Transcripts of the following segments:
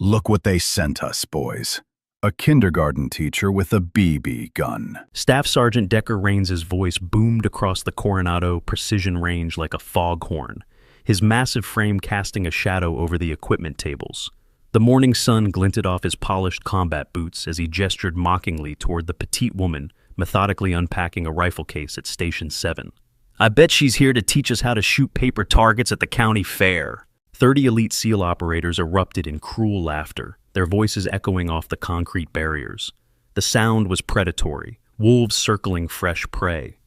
Look what they sent us, boys. A kindergarten teacher with a BB gun. Staff Sergeant Decker Raines's voice boomed across the Coronado precision range like a foghorn, his massive frame casting a shadow over the equipment tables. The morning sun glinted off his polished combat boots as he gestured mockingly toward the petite woman methodically unpacking a rifle case at Station 7. "I bet she's here to teach us how to shoot paper targets at the county fair." 30 elite SEAL operators erupted in cruel laughter, their voices echoing off the concrete barriers. The sound was predatory, wolves circling fresh prey.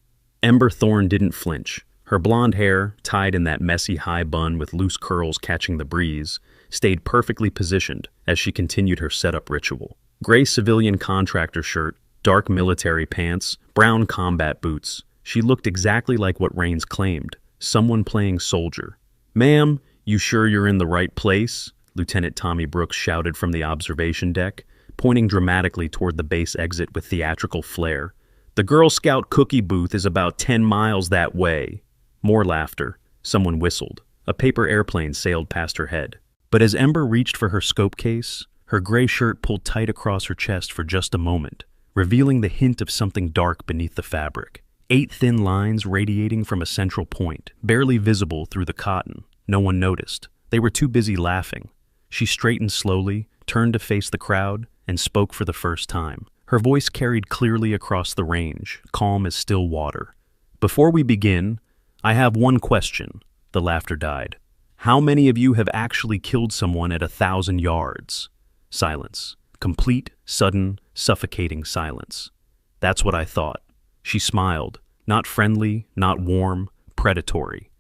Ember Thorne didn't flinch. Her blonde hair, tied in that messy high bun with loose curls catching the breeze, stayed perfectly positioned as she continued her setup ritual. Gray civilian contractor shirt, dark military pants, brown combat boots. She looked exactly like what Raines claimed, someone playing soldier. "Ma'am, you sure you're in the right place?" Lieutenant Tommy Brooks shouted from the observation deck, pointing dramatically toward the base exit with theatrical flair. "The Girl Scout cookie booth is about 10 miles that way." More laughter. Someone whistled. A paper airplane sailed past her head. But as Ember reached for her scope case, her gray shirt pulled tight across her chest for just a moment, revealing the hint of something dark beneath the fabric. 8 thin lines radiating from a central point, barely visible through the cotton. No one noticed. They were too busy laughing. She straightened slowly, turned to face the crowd, and spoke for the first time. Her voice carried clearly across the range, calm as still water. "Before we begin, I have one question." The laughter died. "How many of you have actually killed someone at 1,000 yards? Silence. Complete, sudden, suffocating silence. "That's what I thought." She smiled. Not friendly, not warm, predatory.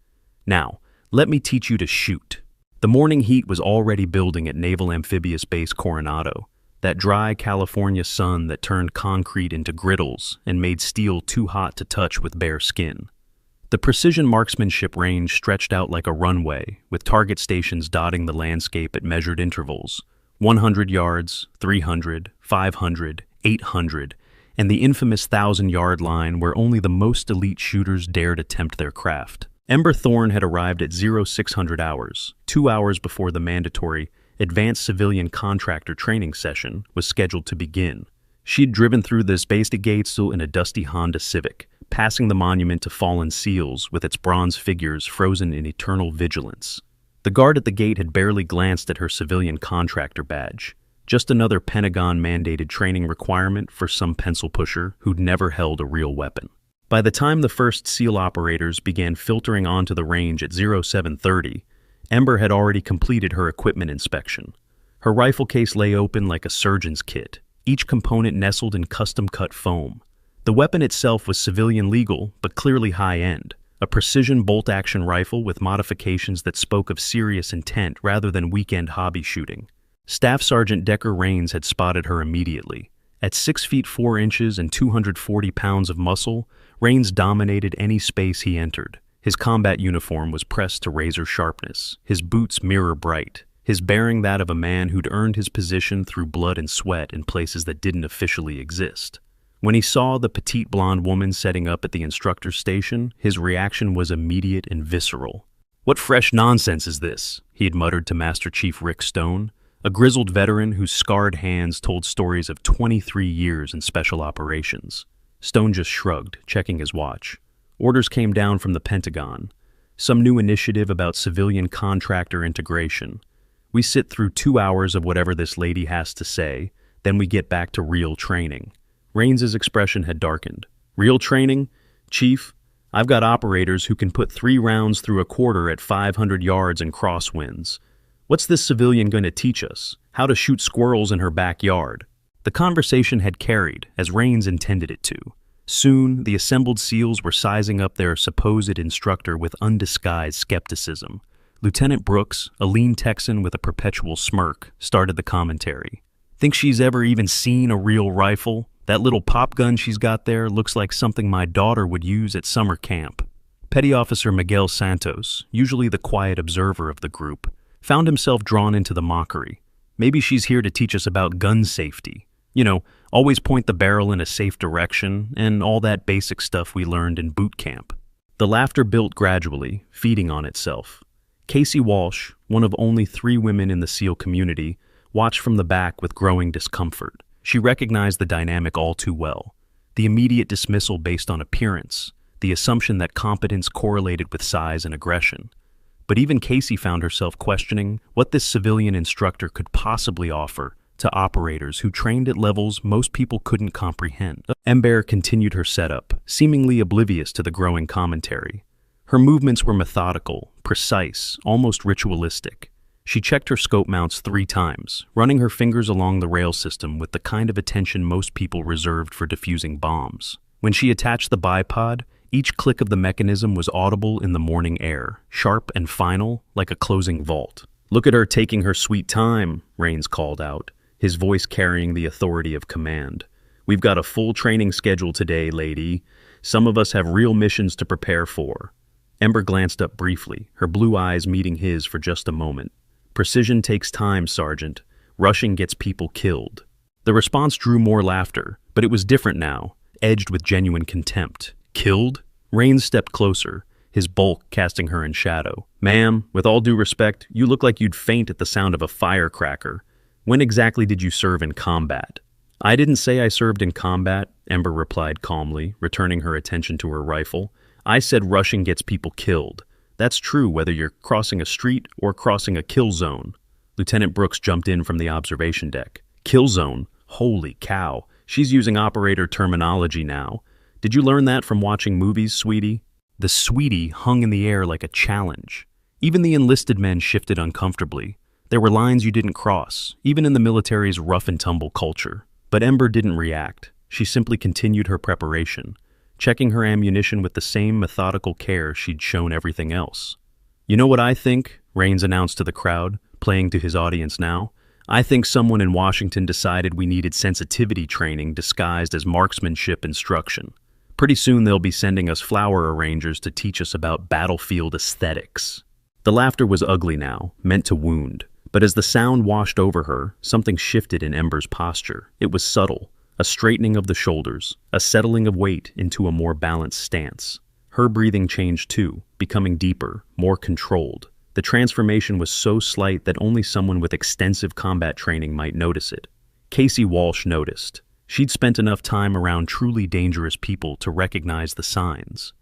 "Now, let me teach you to shoot." The morning heat was already building at Naval Amphibious Base Coronado, that dry California sun that turned concrete into griddles and made steel too hot to touch with bare skin. The precision marksmanship range stretched out like a runway, with target stations dotting the landscape at measured intervals. 100 yards, 300, 500, 800, and the infamous 1,000-yard line where only the most elite shooters dared attempt their craft. Ember Thorne had arrived at 0600 hours, 2 hours before the mandatory Advanced Civilian Contractor Training session was scheduled to begin. She'd driven through the base gates in a dusty Honda Civic, passing the monument to fallen SEALs with its bronze figures frozen in eternal vigilance. The guard at the gate had barely glanced at her civilian contractor badge, just another Pentagon-mandated training requirement for some pencil pusher who'd never held a real weapon. By the time the first SEAL operators began filtering onto the range at 0730, Ember had already completed her equipment inspection. Her rifle case lay open like a surgeon's kit, each component nestled in custom-cut foam. The weapon itself was civilian legal, but clearly high-end, a precision bolt-action rifle with modifications that spoke of serious intent rather than weekend hobby shooting. Staff Sergeant Decker Raines had spotted her immediately. At 6 feet 4 inches and 240 pounds of muscle, Raines dominated any space he entered. His combat uniform was pressed to razor sharpness, his boots mirror bright, his bearing that of a man who'd earned his position through blood and sweat in places that didn't officially exist. When he saw the petite blonde woman setting up at the instructor's station, his reaction was immediate and visceral. "What fresh nonsense is this?" he had muttered to Master Chief Rick Stone, a grizzled veteran whose scarred hands told stories of 23 years in special operations. Stone just shrugged, checking his watch. Orders came down from the Pentagon. Some new initiative about civilian contractor integration. We sit through 2 hours of whatever this lady has to say, then we get back to real training. Raines's expression had darkened. "Real training? Chief, I've got operators who can put 3 rounds through a quarter at 500 yards and crosswinds. What's this civilian going to teach us? How to shoot squirrels in her backyard?" The conversation had carried, as Raines intended it to. Soon, the assembled SEALs were sizing up their supposed instructor with undisguised skepticism. Lieutenant Brooks, a lean Texan with a perpetual smirk, started the commentary. "Think she's ever even seen a real rifle? That little pop gun she's got there looks like something my daughter would use at summer camp." Petty Officer Miguel Santos, usually the quiet observer of the group, found himself drawn into the mockery. "Maybe she's here to teach us about gun safety. You know, always point the barrel in a safe direction, and all that basic stuff we learned in boot camp." The laughter built gradually, feeding on itself. Casey Walsh, one of only 3 women in the SEAL community, watched from the back with growing discomfort. She recognized the dynamic all too well. The immediate dismissal based on appearance, the assumption that competence correlated with size and aggression. But even Casey found herself questioning what this civilian instructor could possibly offer to operators who trained at levels most people couldn't comprehend. Ember continued her setup, seemingly oblivious to the growing commentary. Her movements were methodical, precise, almost ritualistic. She checked her scope mounts 3 times, running her fingers along the rail system with the kind of attention most people reserved for defusing bombs. When she attached the bipod, each click of the mechanism was audible in the morning air, sharp and final, like a closing vault. "Look at her taking her sweet time," Rains called out, his voice carrying the authority of command. "We've got a full training schedule today, lady. Some of us have real missions to prepare for." Ember glanced up briefly, her blue eyes meeting his for just a moment. "Precision takes time, Sergeant. Rushing gets people killed." The response drew more laughter, but it was different now, edged with genuine contempt. "Killed?" Rains stepped closer, his bulk casting her in shadow. "Ma'am, with all due respect, you look like you'd faint at the sound of a firecracker. When exactly did you serve in combat?" "I didn't say I served in combat," Ember replied calmly, returning her attention to her rifle. "I said rushing gets people killed. That's true whether you're crossing a street or crossing a kill zone." Lieutenant Brooks jumped in from the observation deck. "Kill zone? Holy cow, she's using operator terminology now. Did you learn that from watching movies, sweetie?" The sweetie hung in the air like a challenge. Even the enlisted men shifted uncomfortably. There were lines you didn't cross, even in the military's rough-and-tumble culture. But Ember didn't react. She simply continued her preparation, checking her ammunition with the same methodical care she'd shown everything else. "You know what I think?" Rains announced to the crowd, playing to his audience now. "I think someone in Washington decided we needed sensitivity training disguised as marksmanship instruction. Pretty soon they'll be sending us flower arrangers to teach us about battlefield aesthetics." The laughter was ugly now, meant to wound. But as the sound washed over her, something shifted in Ember's posture. It was subtle, a straightening of the shoulders, a settling of weight into a more balanced stance. Her breathing changed too, becoming deeper, more controlled. The transformation was so slight that only someone with extensive combat training might notice it. Casey Walsh noticed. She'd spent enough time around truly dangerous people to recognize the signs.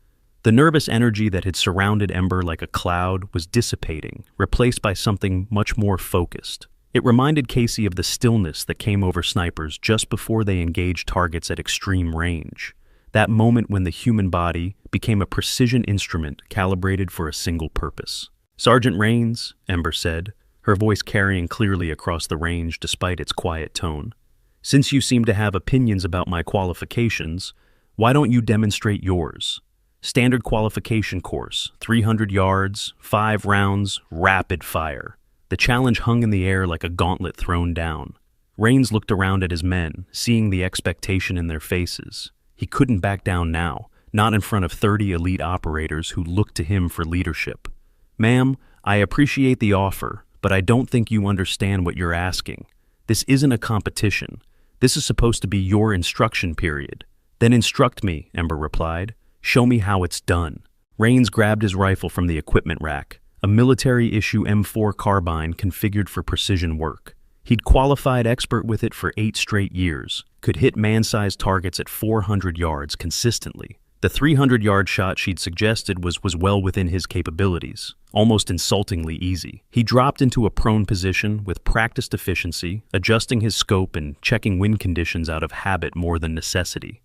The nervous energy that had surrounded Ember like a cloud was dissipating, replaced by something much more focused. It reminded Casey of the stillness that came over snipers just before they engaged targets at extreme range. That moment when the human body became a precision instrument calibrated for a single purpose. "Sergeant Rains," Ember said, her voice carrying clearly across the range despite its quiet tone. "Since you seem to have opinions about my qualifications, why don't you demonstrate yours? Standard qualification course, 300 yards, 5 rounds, rapid fire." The challenge hung in the air like a gauntlet thrown down. Rains looked around at his men, seeing the expectation in their faces. He couldn't back down now, not in front of 30 elite operators who looked to him for leadership. "Ma'am, I appreciate the offer, but I don't think you understand what you're asking. This isn't a competition. This is supposed to be your instruction period." "Then instruct me," Ember replied. "Show me how it's done." Rains grabbed his rifle from the equipment rack, a military-issue M4 carbine configured for precision work. He'd qualified expert with it for 8 straight years, could hit man-sized targets at 400 yards consistently. The 300-yard shot she'd suggested was well within his capabilities, almost insultingly easy. He dropped into a prone position with practiced efficiency, adjusting his scope and checking wind conditions out of habit more than necessity.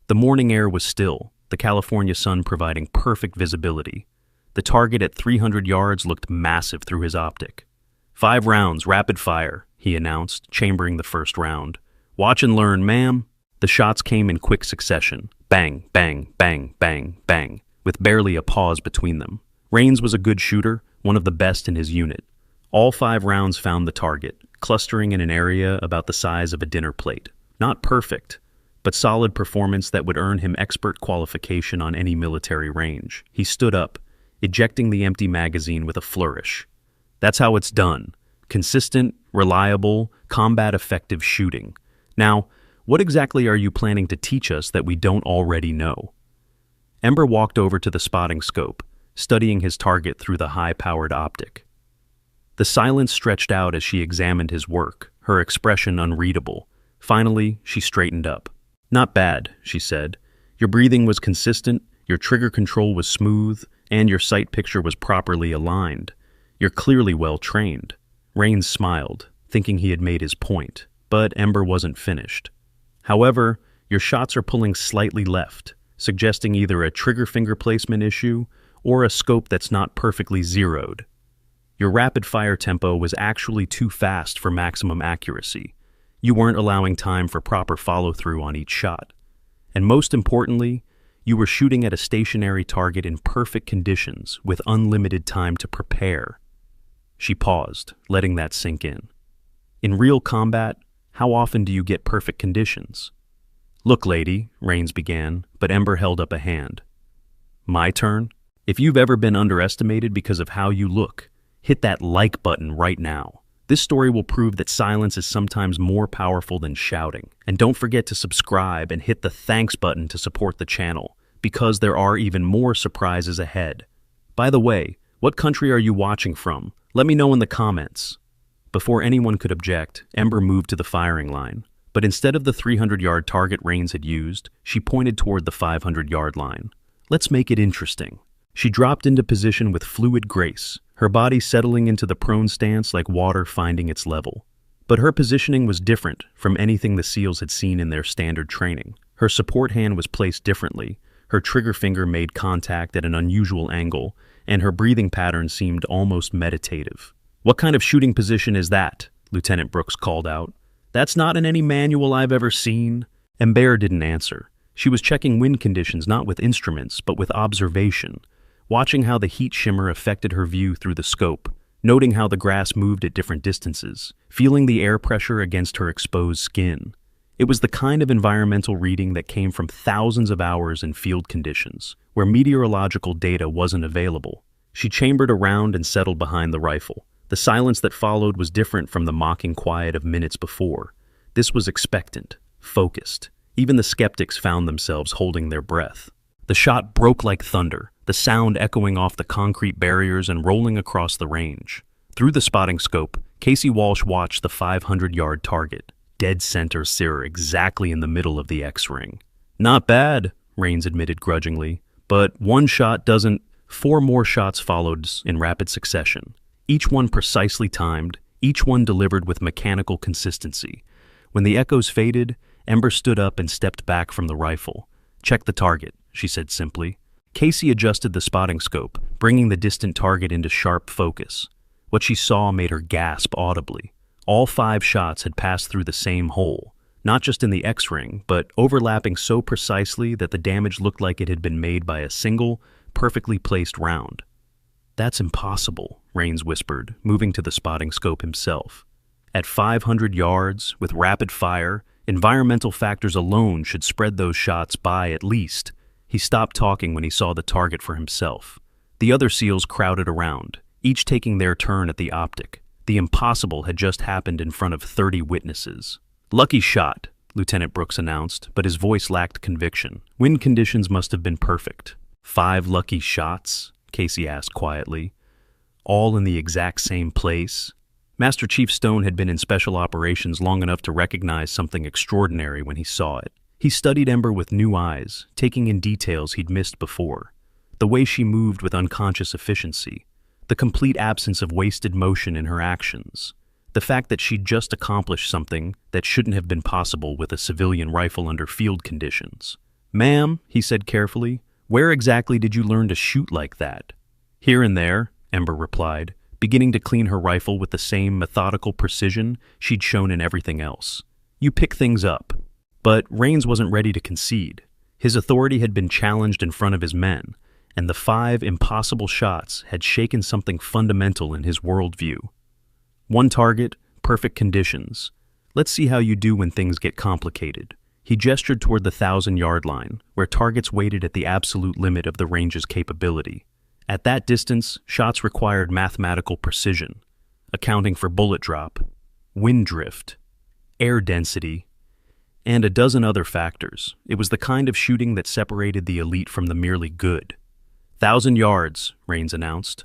The morning air was still, the California sun providing perfect visibility. The target at 300 yards looked massive through his optic. 5 rounds, rapid fire, he announced, chambering the first round. "Watch and learn, ma'am." The shots came in quick succession. Bang, bang, bang, bang, bang, with barely a pause between them. Rains was a good shooter, one of the best in his unit. All 5 rounds found the target, clustering in an area about the size of a dinner plate. Not perfect, but solid performance that would earn him expert qualification on any military range. He stood up, ejecting the empty magazine with a flourish. "That's how it's done. Consistent, reliable, combat-effective shooting. Now, what exactly are you planning to teach us that we don't already know?" Ember walked over to the spotting scope, studying his target through the high-powered optic. The silence stretched out as she examined his work, her expression unreadable. Finally, she straightened up. "Not bad," she said. "Your breathing was consistent, your trigger control was smooth, and your sight picture was properly aligned. You're clearly well trained." Rains smiled, thinking he had made his point, but Ember wasn't finished. "However, your shots are pulling slightly left, suggesting either a trigger finger placement issue or a scope that's not perfectly zeroed. Your rapid-fire tempo was actually too fast for maximum accuracy. You weren't allowing time for proper follow-through on each shot. And most importantly, you were shooting at a stationary target in perfect conditions with unlimited time to prepare." She paused, letting that sink in. "In real combat, how often do you get perfect conditions?" "Look, lady," Rains began, but Ember held up a hand. "My turn? If you've ever been underestimated because of how you look, hit that like button right now. This story will prove that silence is sometimes more powerful than shouting. And don't forget to subscribe and hit the thanks button to support the channel, because there are even more surprises ahead. By the way, what country are you watching from? Let me know in the comments." Before anyone could object, Ember moved to the firing line. But instead of the 300-yard target Rains had used, she pointed toward the 500-yard line. "Let's make it interesting." She dropped into position with fluid grace, her body settling into the prone stance like water finding its level. But her positioning was different from anything the SEALs had seen in their standard training. Her support hand was placed differently, her trigger finger made contact at an unusual angle, and her breathing pattern seemed almost meditative. "What kind of shooting position is that?" Lieutenant Brooks called out. "That's not in any manual I've ever seen." Ember didn't answer. She was checking wind conditions not with instruments, but with observation, watching how the heat shimmer affected her view through the scope, noting how the grass moved at different distances, feeling the air pressure against her exposed skin. It was the kind of environmental reading that came from thousands of hours in field conditions, where meteorological data wasn't available. She chambered around and settled behind the rifle. The silence that followed was different from the mocking quiet of minutes before. This was expectant, focused. Even the skeptics found themselves holding their breath. The shot broke like thunder, the sound echoing off the concrete barriers and rolling across the range. Through the spotting scope, Casey Walsh watched the 500-yard target, dead center sear exactly in the middle of the X-ring. "Not bad," Rains admitted grudgingly, "but one shot doesn't..." 4 more shots followed in rapid succession, each one precisely timed, each one delivered with mechanical consistency. When the echoes faded, Ember stood up and stepped back from the rifle. "Check the target," she said simply. Casey adjusted the spotting scope, bringing the distant target into sharp focus. What she saw made her gasp audibly. All 5 shots had passed through the same hole, not just in the X-ring, but overlapping so precisely that the damage looked like it had been made by a single, perfectly placed round. "That's impossible," Rains whispered, moving to the spotting scope himself. "At 500 yards, with rapid fire, environmental factors alone should spread those shots by at least." He stopped talking when he saw the target for himself. The other SEALs crowded around, each taking their turn at the optic. The impossible had just happened in front of 30 witnesses. "Lucky shot," Lieutenant Brooks announced, but his voice lacked conviction. "Wind conditions must have been perfect." 5 lucky shots?" Casey asked quietly. "All in the exact same place?" Master Chief Stone had been in special operations long enough to recognize something extraordinary when he saw it. He studied Ember with new eyes, taking in details he'd missed before. The way she moved with unconscious efficiency, the complete absence of wasted motion in her actions, the fact that she'd just accomplished something that shouldn't have been possible with a civilian rifle under field conditions. "Ma'am," he said carefully, "where exactly did you learn to shoot like that?" "Here and there," Ember replied, beginning to clean her rifle with the same methodical precision she'd shown in everything else. "You pick things up." But Rains wasn't ready to concede. His authority had been challenged in front of his men, and the 5 impossible shots had shaken something fundamental in his worldview. "One target, perfect conditions. Let's see how you do when things get complicated." He gestured toward the 1,000-yard line, where targets waited at the absolute limit of the range's capability. At that distance, shots required mathematical precision, accounting for bullet drop, wind drift, air density, and a dozen other factors. It was the kind of shooting that separated the elite from the merely good. 1,000 yards, Rains announced.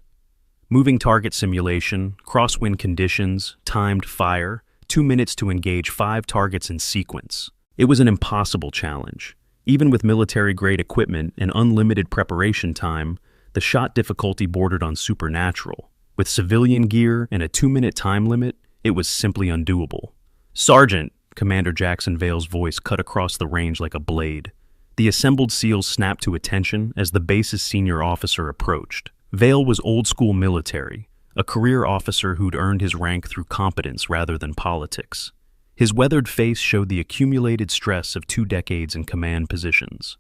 Moving target simulation, crosswind conditions, timed fire, 2 minutes to engage 5 targets in sequence. It was an impossible challenge. Even with military-grade equipment and unlimited preparation time, the shot difficulty bordered on supernatural. With civilian gear and a 2-minute time limit, it was simply undoable. "Sergeant," Commander Jackson Vale's voice cut across the range like a blade. The assembled SEALs snapped to attention as the base's senior officer approached. Vale was old-school military, a career officer who'd earned his rank through competence rather than politics. His weathered face showed the accumulated stress of 2 decades in command positions.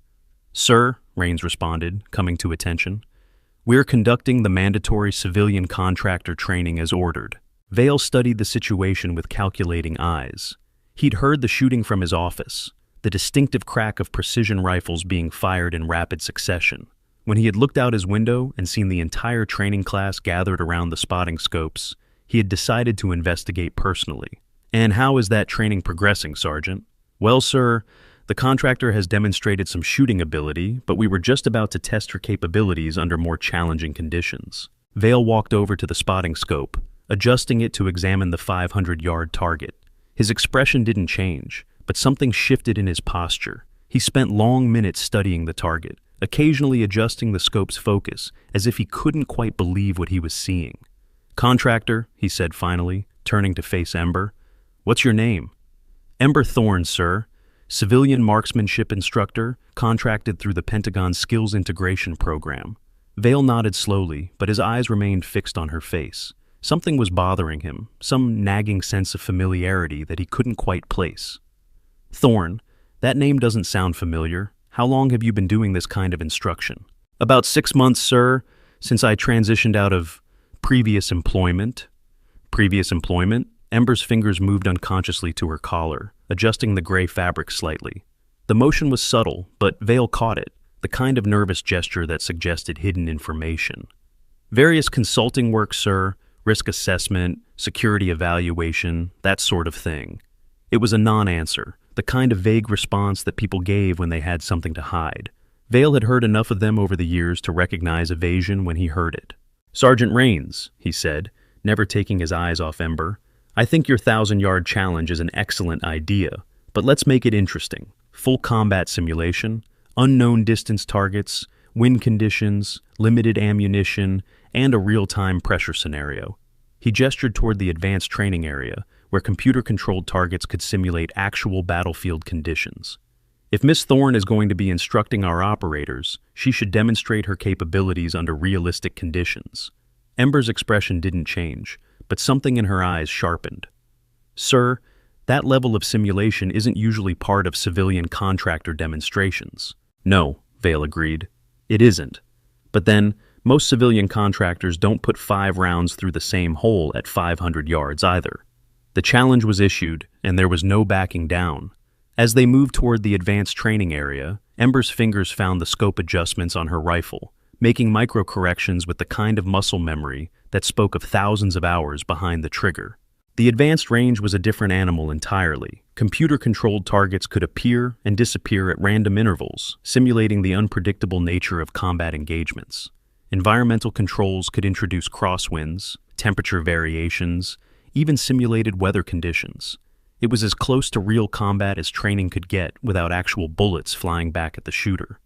"Sir," Rains responded, coming to attention, "we're conducting the mandatory civilian contractor training as ordered." Vale studied the situation with calculating eyes. He'd heard the shooting from his office, the distinctive crack of precision rifles being fired in rapid succession. When he had looked out his window and seen the entire training class gathered around the spotting scopes, he had decided to investigate personally. "And how is that training progressing, Sergeant?" "Well, sir, the contractor has demonstrated some shooting ability, but we were just about to test her capabilities under more challenging conditions." Vale walked over to the spotting scope, adjusting it to examine the 500-yard target. His expression didn't change, but something shifted in his posture. He spent long minutes studying the target, occasionally adjusting the scope's focus as if he couldn't quite believe what he was seeing. "Contractor," he said finally, turning to face Ember, "what's your name?" "Ember Thorne, sir. Civilian marksmanship instructor, contracted through the Pentagon's Skills Integration Program." Vale nodded slowly, but his eyes remained fixed on her face. Something was bothering him, some nagging sense of familiarity that he couldn't quite place. "Thorne, that name doesn't sound familiar. How long have you been doing this kind of instruction?" "About 6 months, sir, since I transitioned out of previous employment." "Previous employment?" Ember's fingers moved unconsciously to her collar, adjusting the gray fabric slightly. The motion was subtle, but Vale caught it, the kind of nervous gesture that suggested hidden information. "Various consulting work, sir, risk assessment, security evaluation, that sort of thing." It was a non-answer, the kind of vague response that people gave when they had something to hide. Vale had heard enough of them over the years to recognize evasion when he heard it. "Sergeant Rains," he said, never taking his eyes off Ember, "I think your 1,000-yard challenge is an excellent idea, but let's make it interesting. Full combat simulation, unknown distance targets, wind conditions, limited ammunition, and a real-time pressure scenario." He gestured toward the advanced training area, where computer-controlled targets could simulate actual battlefield conditions. "If Miss Thorne is going to be instructing our operators, she should demonstrate her capabilities under realistic conditions." Ember's expression didn't change, but something in her eyes sharpened. "Sir, that level of simulation isn't usually part of civilian contractor demonstrations." "No," Vale agreed. "It isn't. But then, most civilian contractors don't put 5 rounds through the same hole at 500 yards either." The challenge was issued, and there was no backing down. As they moved toward the advanced training area, Ember's fingers found the scope adjustments on her rifle, making micro-corrections with the kind of muscle memory that spoke of thousands of hours behind the trigger. The advanced range was a different animal entirely. Computer-controlled targets could appear and disappear at random intervals, simulating the unpredictable nature of combat engagements. Environmental controls could introduce crosswinds, temperature variations, even simulated weather conditions. It was as close to real combat as training could get without actual bullets flying back at the shooter.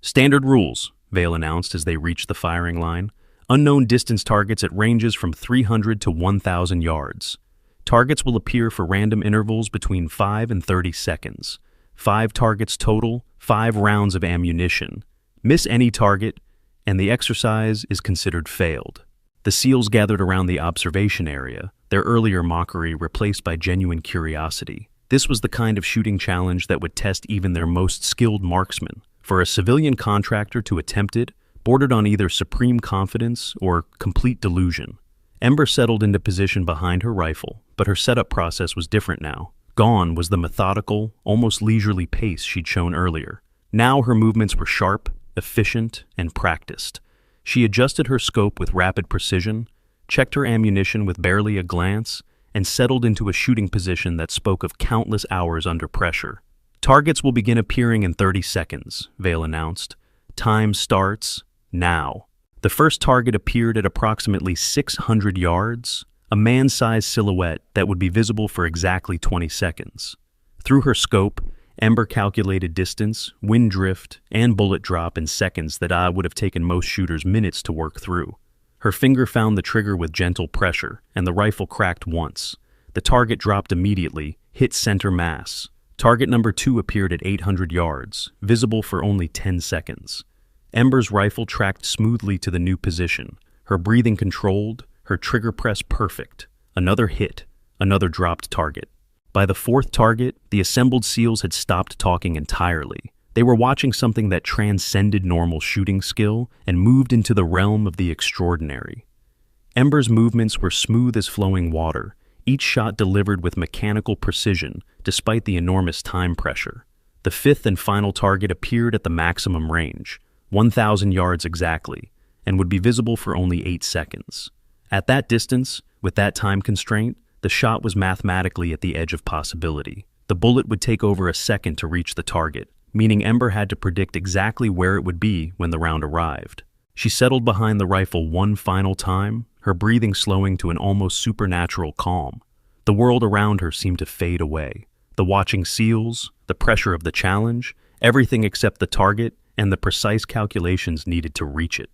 "Standard rules," Vale announced as they reached the firing line. "Unknown distance targets at ranges from 300 to 1,000 yards. Targets will appear for random intervals between 5 and 30 seconds. 5 targets total, 5 rounds of ammunition. Miss any target, and the exercise is considered failed." The SEALs gathered around the observation area, their earlier mockery replaced by genuine curiosity. This was the kind of shooting challenge that would test even their most skilled marksmen. For a civilian contractor to attempt it bordered on either supreme confidence or complete delusion. Ember settled into position behind her rifle, but her setup process was different now. Gone was the methodical, almost leisurely pace she'd shown earlier. Now her movements were sharp, efficient, and practiced. She adjusted her scope with rapid precision, checked her ammunition with barely a glance, and settled into a shooting position that spoke of countless hours under pressure. "Targets will begin appearing in 30 seconds, Vale announced. "Time starts now." The first target appeared at approximately 600 yards, a man-sized silhouette that would be visible for exactly 20 seconds. Through her scope, Ember calculated distance, wind drift, and bullet drop in seconds that would have taken most shooters minutes to work through. Her finger found the trigger with gentle pressure, and the rifle cracked once. The target dropped immediately, hit center mass. Target number 2 appeared at 800 yards, visible for only 10 seconds. Ember's rifle tracked smoothly to the new position, her breathing controlled, her trigger press perfect. Another hit, another dropped target. By the 4th target, the assembled SEALs had stopped talking entirely. They were watching something that transcended normal shooting skill and moved into the realm of the extraordinary. Ember's movements were smooth as flowing water, each shot delivered with mechanical precision despite the enormous time pressure. The 5th and final target appeared at the maximum range, 1,000 yards exactly, and would be visible for only 8 seconds. At that distance, with that time constraint, the shot was mathematically at the edge of possibility. The bullet would take over a second to reach the target, meaning Ember had to predict exactly where it would be when the round arrived. She settled behind the rifle one final time, her breathing slowing to an almost supernatural calm. The world around her seemed to fade away. The watching SEALs, the pressure of the challenge, everything except the target and the precise calculations needed to reach it.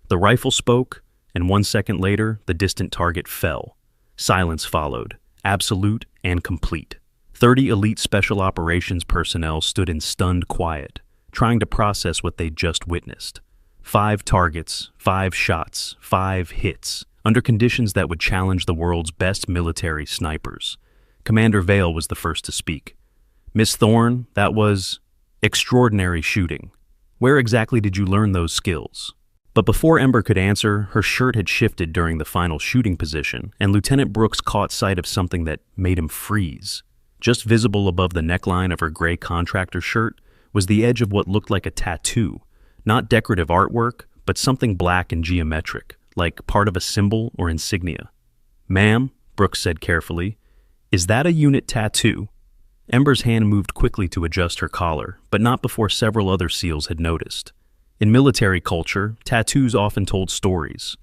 The rifle spoke, and 1 second later, the distant target fell. Silence followed, absolute and complete. 30 elite special operations personnel stood in stunned quiet, trying to process what they'd just witnessed. 5 targets, 5 shots, 5 hits, under conditions that would challenge the world's best military snipers. Commander Vale was the first to speak. "Miss Thorne, that was extraordinary shooting. Where exactly did you learn those skills?" But before Ember could answer, her shirt had shifted during the final shooting position, and Lieutenant Brooks caught sight of something that made him freeze. Just visible above the neckline of her gray contractor shirt was the edge of what looked like a tattoo. Not decorative artwork, but something black and geometric, like part of a symbol or insignia. "Ma'am," Brooks said carefully, "is that a unit tattoo?" Ember's hand moved quickly to adjust her collar, but not before several other SEALs had noticed. In military culture, tattoos often told stories.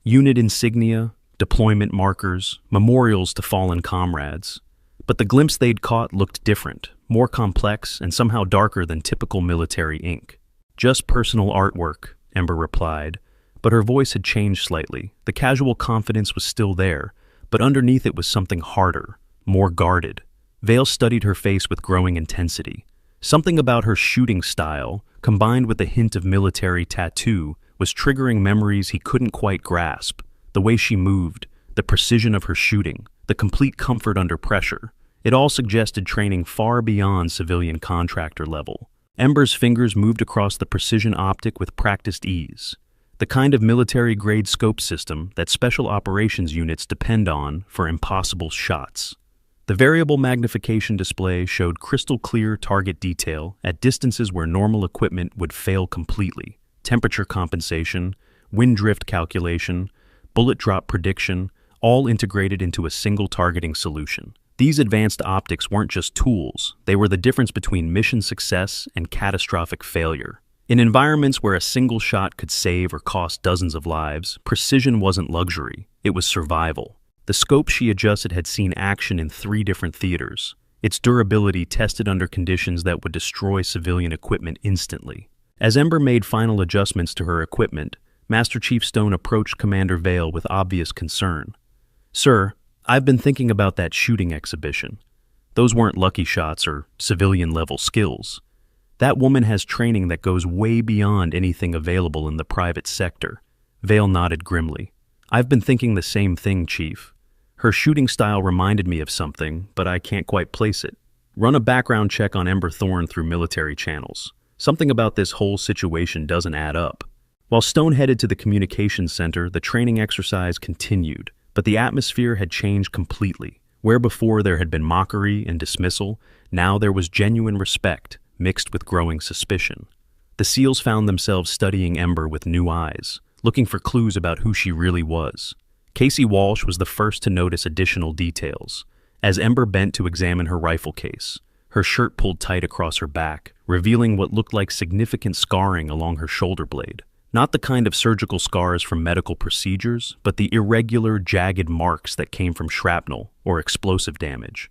Unit insignia, deployment markers, memorials to fallen comrades. But the glimpse they'd caught looked different, more complex, and somehow darker than typical military ink. "Just personal artwork," Ember replied, but her voice had changed slightly. The casual confidence was still there, but underneath it was something harder, more guarded. Vale studied her face with growing intensity. Something about her shooting style, combined with a hint of military tattoo, was triggering memories he couldn't quite grasp. The way she moved, the precision of her shooting, the complete comfort under pressure. It all suggested training far beyond civilian contractor level. Ember's fingers moved across the precision optic with practiced ease, the kind of military-grade scope system that special operations units depend on for impossible shots. The variable magnification display showed crystal-clear target detail at distances where normal equipment would fail completely. Temperature compensation, wind drift calculation, bullet drop prediction, all integrated into a single targeting solution. These advanced optics weren't just tools, they were the difference between mission success and catastrophic failure. In environments where a single shot could save or cost dozens of lives, precision wasn't luxury, it was survival. The scope she adjusted had seen action in 3 different theaters, its durability tested under conditions that would destroy civilian equipment instantly. As Ember made final adjustments to her equipment, Master Chief Stone approached Commander Vale with obvious concern. "Sir, I've been thinking about that shooting exhibition. Those weren't lucky shots or civilian-level skills. That woman has training that goes way beyond anything available in the private sector." Vale nodded grimly. "I've been thinking the same thing, Chief. Her shooting style reminded me of something, but I can't quite place it. Run a background check on Ember Thorne through military channels. Something about this whole situation doesn't add up." While Stone headed to the communications center, the training exercise continued, but the atmosphere had changed completely. Where before there had been mockery and dismissal, now there was genuine respect, mixed with growing suspicion. The SEALs found themselves studying Ember with new eyes, looking for clues about who she really was. Casey Walsh was the first to notice additional details. As Ember bent to examine her rifle case, her shirt pulled tight across her back, revealing what looked like significant scarring along her shoulder blade. Not the kind of surgical scars from medical procedures, but the irregular, jagged marks that came from shrapnel or explosive damage.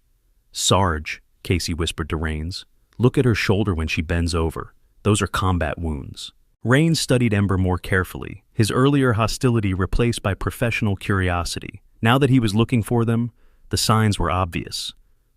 "Sarge," Casey whispered to Rains, "look at her shoulder when she bends over. Those are combat wounds." Rains studied Ember more carefully, his earlier hostility replaced by professional curiosity. Now that he was looking for them, the signs were obvious.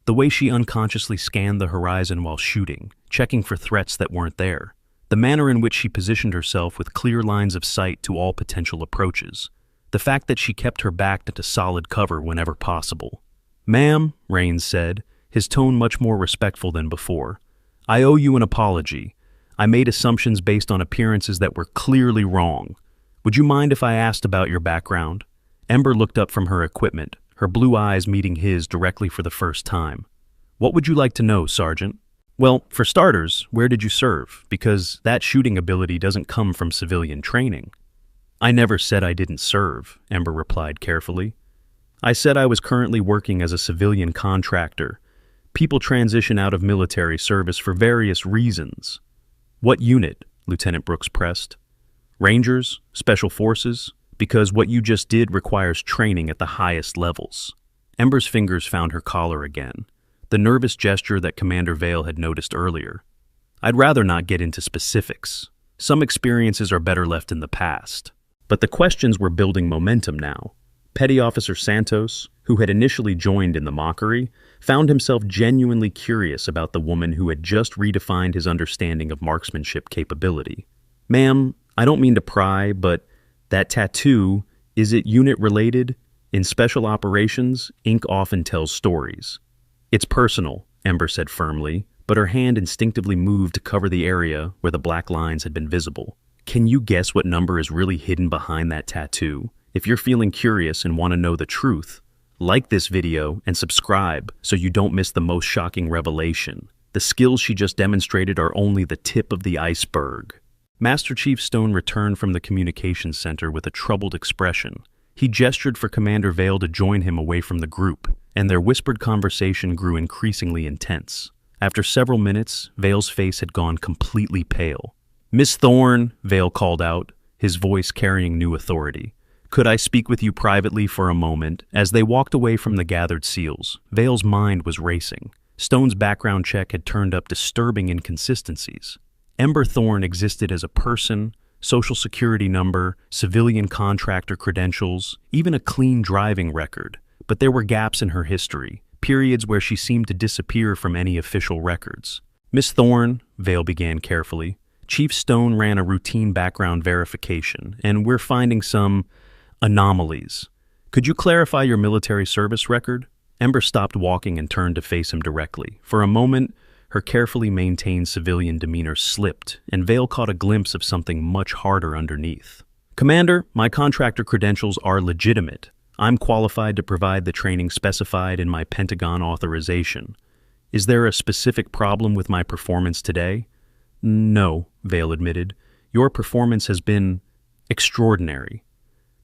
The way she unconsciously scanned the horizon while shooting, checking for threats that weren't there. The manner in which she positioned herself with clear lines of sight to all potential approaches. The fact that she kept her back into solid cover whenever possible. "Ma'am," Rains said, his tone much more respectful than before, "I owe you an apology. I made assumptions based on appearances that were clearly wrong. Would you mind if I asked about your background?" Ember looked up from her equipment, her blue eyes meeting his directly for the first time. "What would you like to know, Sergeant?" "Well, for starters, where did you serve? Because that shooting ability doesn't come from civilian training." "I never said I didn't serve," Ember replied carefully. "I said I was currently working as a civilian contractor. People transition out of military service for various reasons." "What unit?" Lieutenant Brooks pressed. "Rangers? Special Forces? Because what you just did requires training at the highest levels." Ember's fingers found her collar again, the nervous gesture that Commander Vale had noticed earlier. "I'd rather not get into specifics. Some experiences are better left in the past." But the questions were building momentum now. Petty Officer Santos, who had initially joined in the mockery, found himself genuinely curious about the woman who had just redefined his understanding of marksmanship capability. "Ma'am, I don't mean to pry, but that tattoo, is it unit-related? In special operations, ink often tells stories." "It's personal," Ember said firmly, but her hand instinctively moved to cover the area where the black lines had been visible. "Can you guess what number is really hidden behind that tattoo? If you're feeling curious and want to know the truth, like this video and subscribe so you don't miss the most shocking revelation. The skills she just demonstrated are only the tip of the iceberg." Master Chief Stone returned from the communications center with a troubled expression. He gestured for Commander Vale to join him away from the group, and their whispered conversation grew increasingly intense. After several minutes, Vale's face had gone completely pale. "Miss Thorne," Vale called out, his voice carrying new authority. "Could I speak with you privately for a moment?" As they walked away from the gathered SEALs, Vale's mind was racing. Stone's background check had turned up disturbing inconsistencies. Ember Thorne existed as a person, social security number, civilian contractor credentials, even a clean driving record. But there were gaps in her history, periods where she seemed to disappear from any official records. "Miss Thorne," Vale began carefully, "Chief Stone ran a routine background verification, and we're finding some anomalies. Could you clarify your military service record?" Ember stopped walking and turned to face him directly. For a moment, her carefully maintained civilian demeanor slipped, and Vale caught a glimpse of something much harder underneath. "Commander, my contractor credentials are legitimate. I'm qualified to provide the training specified in my Pentagon authorization. Is there a specific problem with my performance today?" "No," Vale admitted. "Your performance has been extraordinary.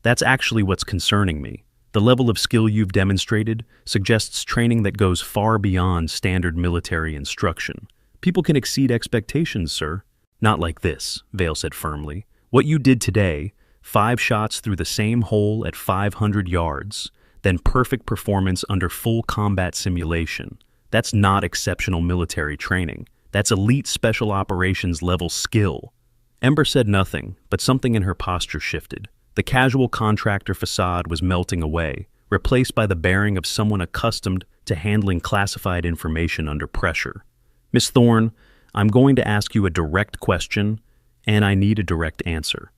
That's actually what's concerning me. The level of skill you've demonstrated suggests training that goes far beyond standard military instruction. People can exceed expectations, sir." "Not like this," Vale said firmly. "What you did today, 5 shots through the same hole at 500 yards, then perfect performance under full combat simulation. That's not exceptional military training. That's elite special operations level skill." Ember said nothing, but something in her posture shifted. The casual contractor facade was melting away, replaced by the bearing of someone accustomed to handling classified information under pressure. "Miss Thorne, I'm going to ask you a direct question, and I need a direct answer.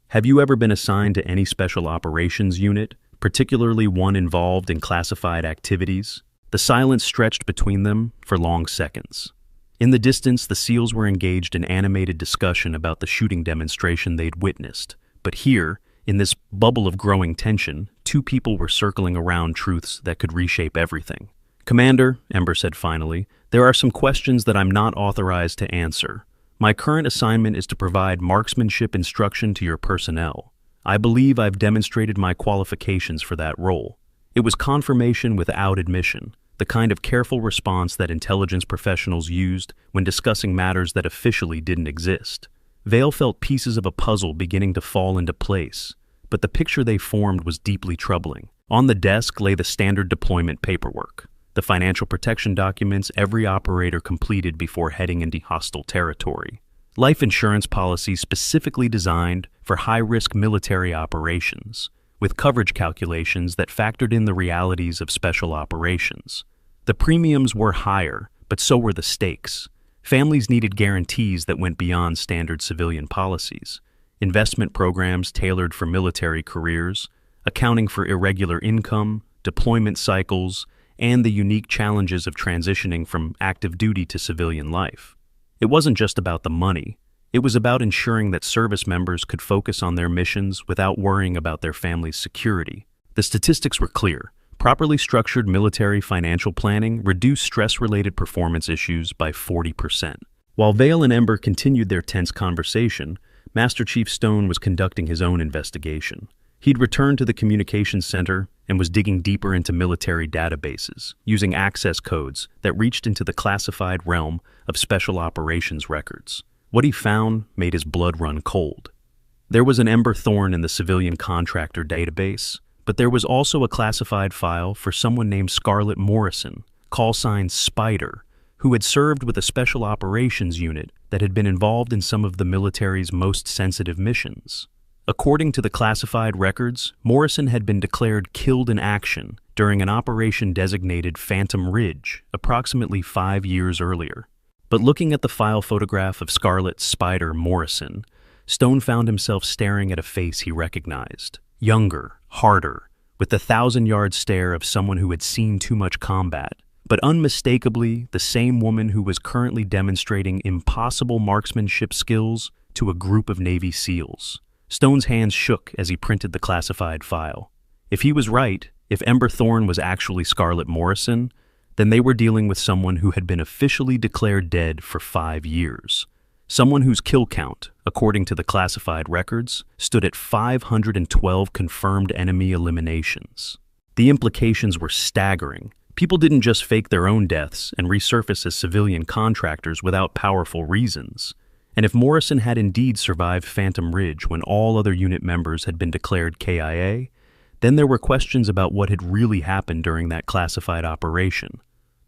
Have you ever been assigned to any special operations unit, particularly one involved in classified activities?" The silence stretched between them for long seconds. In the distance, the SEALs were engaged in animated discussion about the shooting demonstration they'd witnessed. But here, in this bubble of growing tension, 2 people were circling around truths that could reshape everything. "Commander," Ember said finally, "there are some questions that I'm not authorized to answer. My current assignment is to provide marksmanship instruction to your personnel. I believe I've demonstrated my qualifications for that role." It was confirmation without admission, the kind of careful response that intelligence professionals used when discussing matters that officially didn't exist. Vale felt pieces of a puzzle beginning to fall into place, but the picture they formed was deeply troubling. On the desk lay the standard deployment paperwork, the financial protection documents every operator completed before heading into hostile territory. Life insurance policies specifically designed for high-risk military operations, with coverage calculations that factored in the realities of special operations. The premiums were higher, but so were the stakes. Families needed guarantees that went beyond standard civilian policies, investment programs tailored for military careers, accounting for irregular income, deployment cycles, and the unique challenges of transitioning from active duty to civilian life. It wasn't just about the money. It was about ensuring that service members could focus on their missions without worrying about their family's security. The statistics were clear. Properly structured military financial planning reduced stress-related performance issues by 40%. While Vale and Ember continued their tense conversation, Master Chief Stone was conducting his own investigation. He'd returned to the communications center and was digging deeper into military databases, using access codes that reached into the classified realm of special operations records. What he found made his blood run cold. There was an Ember Thorne in the civilian contractor database, but there was also a classified file for someone named Scarlett Morrison, call sign Spider, who had served with a special operations unit that had been involved in some of the military's most sensitive missions. According to the classified records, Morrison had been declared killed in action during an operation designated Phantom Ridge, approximately 5 years earlier. But looking at the file photograph of Scarlett Spider Morrison, Stone found himself staring at a face he recognized. Younger, harder, with the 1,000-yard stare of someone who had seen too much combat, but unmistakably the same woman who was currently demonstrating impossible marksmanship skills to a group of Navy SEALs. Stone's hands shook as he printed the classified file. If he was right, if Ember Thorne was actually Scarlett Morrison, then they were dealing with someone who had been officially declared dead for 5 years. Someone whose kill count, according to the classified records, stood at 512 confirmed enemy eliminations. The implications were staggering. People didn't just fake their own deaths and resurface as civilian contractors without powerful reasons. And if Morrison had indeed survived Phantom Ridge when all other unit members had been declared KIA, then there were questions about what had really happened during that classified operation.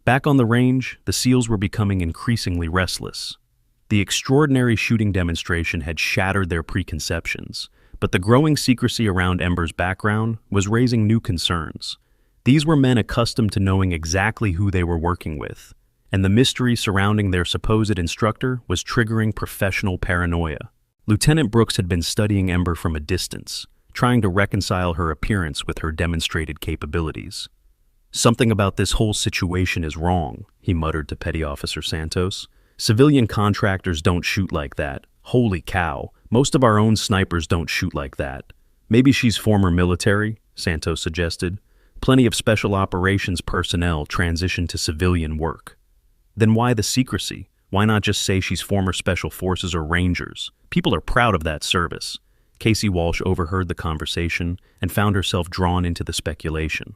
Back on the range, the SEALs were becoming increasingly restless. The extraordinary shooting demonstration had shattered their preconceptions, but the growing secrecy around Ember's background was raising new concerns. These were men accustomed to knowing exactly who they were working with, and the mystery surrounding their supposed instructor was triggering professional paranoia. Lieutenant Brooks had been studying Ember from a distance, trying to reconcile her appearance with her demonstrated capabilities. "Something about this whole situation is wrong," he muttered to Petty Officer Santos. "Civilian contractors don't shoot like that. Holy cow, most of our own snipers don't shoot like that." "Maybe she's former military," Santos suggested. "Plenty of special operations personnel transition to civilian work." "Then why the secrecy? Why not just say she's former Special Forces or Rangers? People are proud of that service." Casey Walsh overheard the conversation and found herself drawn into the speculation.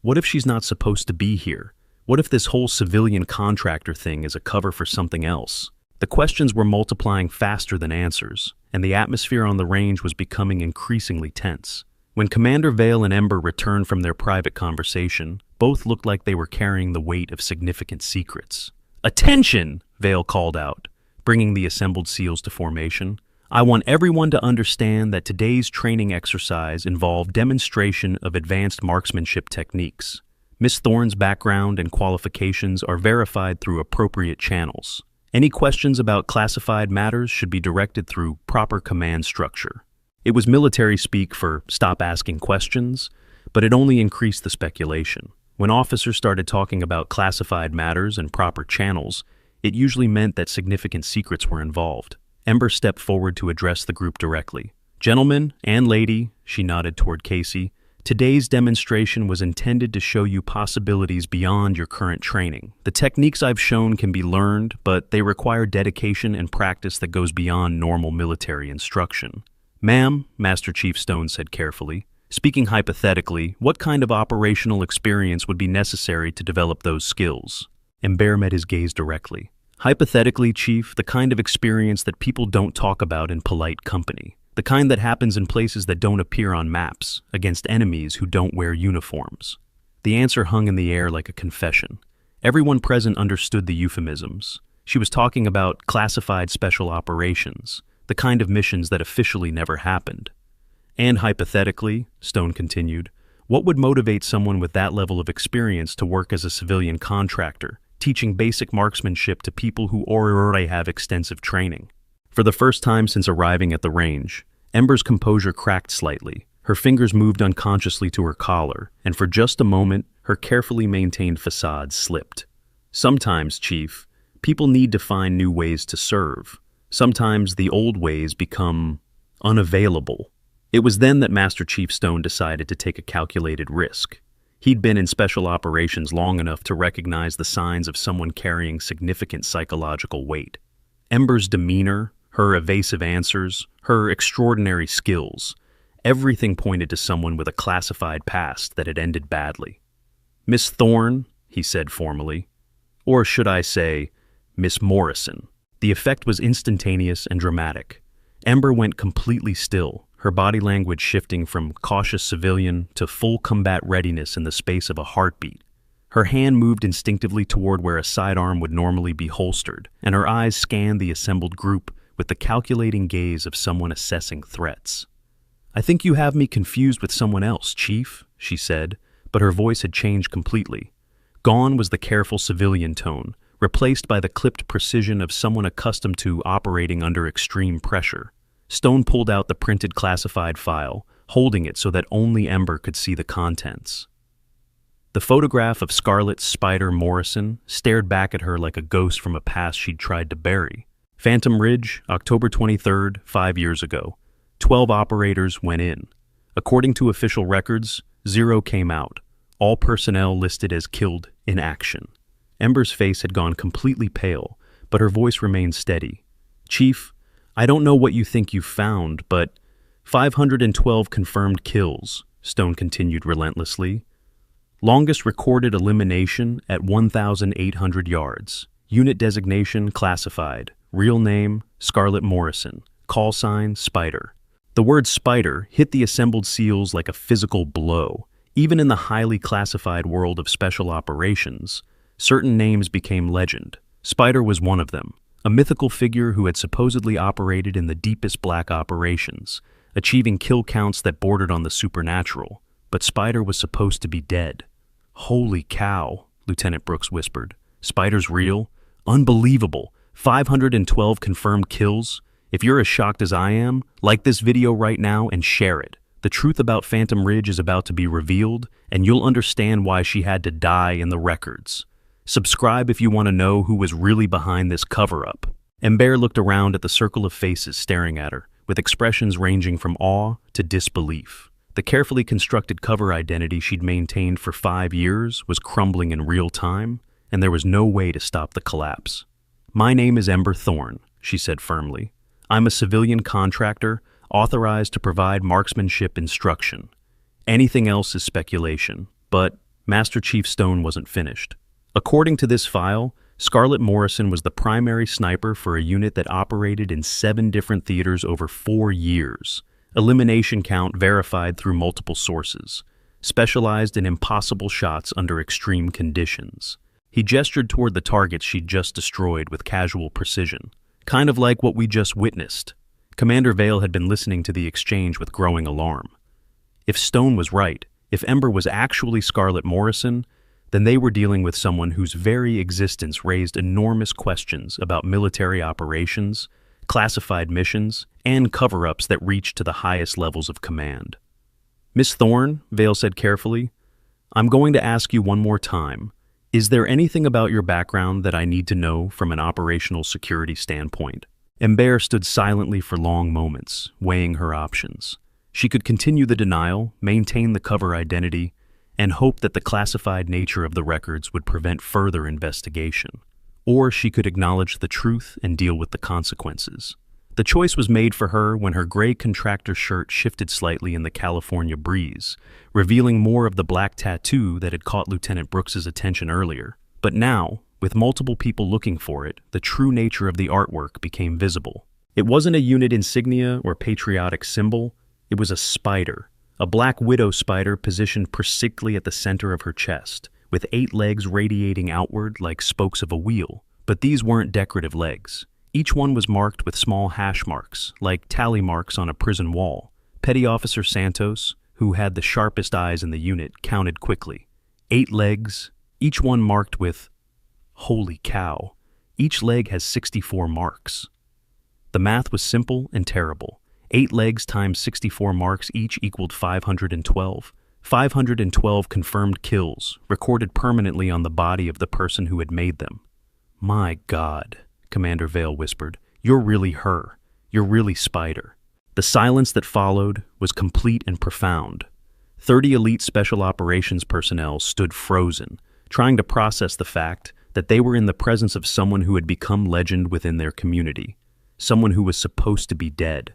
What if she's not supposed to be here? What if this whole civilian contractor thing is a cover for something else? The questions were multiplying faster than answers, and the atmosphere on the range was becoming increasingly tense. When Commander Vale and Ember returned from their private conversation, both looked like they were carrying the weight of significant secrets. "Attention!" Vale called out, bringing the assembled SEALs to formation. "I want everyone to understand that today's training exercise involved demonstration of advanced marksmanship techniques. Miss Thorne's background and qualifications are verified through appropriate channels. Any questions about classified matters should be directed through proper command structure." It was military speak for "stop asking questions," but it only increased the speculation. When officers started talking about classified matters and proper channels, it usually meant that significant secrets were involved. Ember stepped forward to address the group directly. "Gentlemen and lady," she nodded toward Casey, "today's demonstration was intended to show you possibilities beyond your current training. The techniques I've shown can be learned, but they require dedication and practice that goes beyond normal military instruction." "Ma'am," Master Chief Stone said carefully, "speaking hypothetically, what kind of operational experience would be necessary to develop those skills?" Ember met his gaze directly. Hypothetically, Chief, the kind of experience that people don't talk about in polite company. The kind that happens in places that don't appear on maps, against enemies who don't wear uniforms. The answer hung in the air like a confession. Everyone present understood the euphemisms. She was talking about classified special operations, the kind of missions that officially never happened. And hypothetically, Stone continued, what would motivate someone with that level of experience to work as a civilian contractor, teaching basic marksmanship to people who already have extensive training? For the first time since arriving at the range, Ember's composure cracked slightly. Her fingers moved unconsciously to her collar, and for just a moment, her carefully maintained facade slipped. Sometimes, Chief, people need to find new ways to serve. Sometimes the old ways become unavailable. It was then that Master Chief Stone decided to take a calculated risk. He'd been in special operations long enough to recognize the signs of someone carrying significant psychological weight. Ember's demeanor, her evasive answers, her extraordinary skills, everything pointed to someone with a classified past that had ended badly. Miss Thorne, he said formally. Or should I say, Miss Morrison. The effect was instantaneous and dramatic. Ember went completely still, her body language shifting from cautious civilian to full combat readiness in the space of a heartbeat. Her hand moved instinctively toward where a sidearm would normally be holstered, and her eyes scanned the assembled group with the calculating gaze of someone assessing threats. I think you have me confused with someone else, Chief, she said, but her voice had changed completely. Gone was the careful civilian tone, replaced by the clipped precision of someone accustomed to operating under extreme pressure. Stone pulled out the printed classified file, holding it so that only Ember could see the contents. The photograph of Scarlet Spider Morrison stared back at her like a ghost from a past she'd tried to bury. Phantom Ridge, October 23rd, 5 years ago. 12 operators went in. According to official records, 0 came out. All personnel listed as killed in action. Ember's face had gone completely pale, but her voice remained steady. Chief, I don't know what you think you've found, but 512 confirmed kills, Stone continued relentlessly. Longest recorded elimination at 1,800 yards. Unit designation classified. Real name, Scarlet Morrison. Call sign, Spider. The word Spider hit the assembled SEALs like a physical blow. Even in the highly classified world of special operations, certain names became legend. Spider was one of them, a mythical figure who had supposedly operated in the deepest black operations, achieving kill counts that bordered on the supernatural. But Spider was supposed to be dead. Holy cow, Lieutenant Brooks whispered. Spider's real? Unbelievable. 512 confirmed kills? If you're as shocked as I am, like this video right now and share it. The truth about Phantom Ridge is about to be revealed, and you'll understand why she had to die in the records. Subscribe if you want to know who was really behind this cover-up. Ember looked around at the circle of faces staring at her, with expressions ranging from awe to disbelief. The carefully constructed cover identity she'd maintained for 5 years was crumbling in real time, and there was no way to stop the collapse. My name is Ember Thorne, she said firmly. I'm a civilian contractor authorized to provide marksmanship instruction. Anything else is speculation, but Master Chief Stone wasn't finished. According to this file, Scarlet Morrison was the primary sniper for a unit that operated in 7 different theaters over 4 years. Elimination count verified through multiple sources. Specialized in impossible shots under extreme conditions. He gestured toward the targets she'd just destroyed with casual precision. Kind of like what we just witnessed. Commander Vale had been listening to the exchange with growing alarm. If Stone was right, if Ember was actually Scarlet Morrison, then they were dealing with someone whose very existence raised enormous questions about military operations, classified missions, and cover-ups that reached to the highest levels of command. Miss Thorne, Vale said carefully, I'm going to ask you one more time. Is there anything about your background that I need to know from an operational security standpoint? Ember stood silently for long moments, weighing her options. She could continue the denial, maintain the cover identity, and hope that the classified nature of the records would prevent further investigation. Or she could acknowledge the truth and deal with the consequences. The choice was made for her when her gray contractor shirt shifted slightly in the California breeze, revealing more of the black tattoo that had caught Lieutenant Brooks's attention earlier. But now, With multiple people looking for it, the true nature of the artwork became visible. It wasn't a unit insignia or patriotic symbol, it was a spider. A black widow spider positioned precisely at the center of her chest, with 8 legs radiating outward like spokes of a wheel. But these weren't decorative legs. Each one was marked with small hash marks, like tally marks on a prison wall. Petty Officer Santos, who had the sharpest eyes in the unit, counted quickly. 8 legs, each one marked with, "Holy cow." Each leg has 64 marks. The math was simple and terrible. 8 legs times 64 marks each equaled 512. 512 confirmed kills, recorded permanently on the body of the person who had made them. "My God," Commander Vale whispered. "You're really her. You're really Spider." The silence that followed was complete and profound. 30 elite special operations personnel stood frozen, trying to process the fact that they were in the presence of someone who had become legend within their community, someone who was supposed to be dead.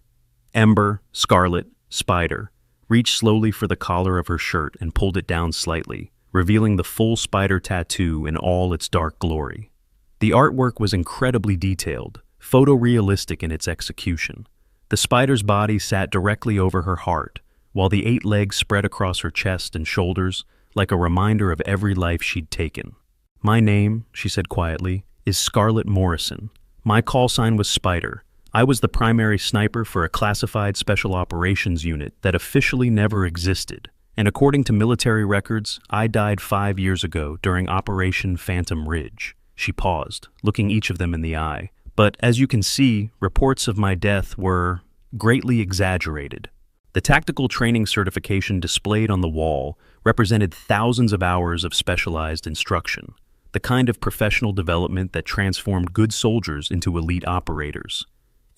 Ember, Scarlet, Spider, reached slowly for the collar of her shirt and pulled it down slightly, revealing the full spider tattoo in all its dark glory. The artwork was incredibly detailed, photorealistic in its execution. The spider's body sat directly over her heart, while the 8 legs spread across her chest and shoulders like a reminder of every life she'd taken. "My name," she said quietly, "is Scarlett Morrison. My call sign was Spider. I was the primary sniper for a classified special operations unit that officially never existed, and according to military records, I died 5 years ago during Operation Phantom Ridge." She paused, looking each of them in the eye. "But as you can see, reports of my death were greatly exaggerated." The tactical training certification displayed on the wall represented thousands of hours of specialized instruction, the kind of professional development that transformed good soldiers into elite operators.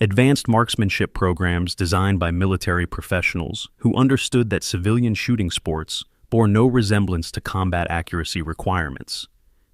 Advanced marksmanship programs designed by military professionals who understood that civilian shooting sports bore no resemblance to combat accuracy requirements.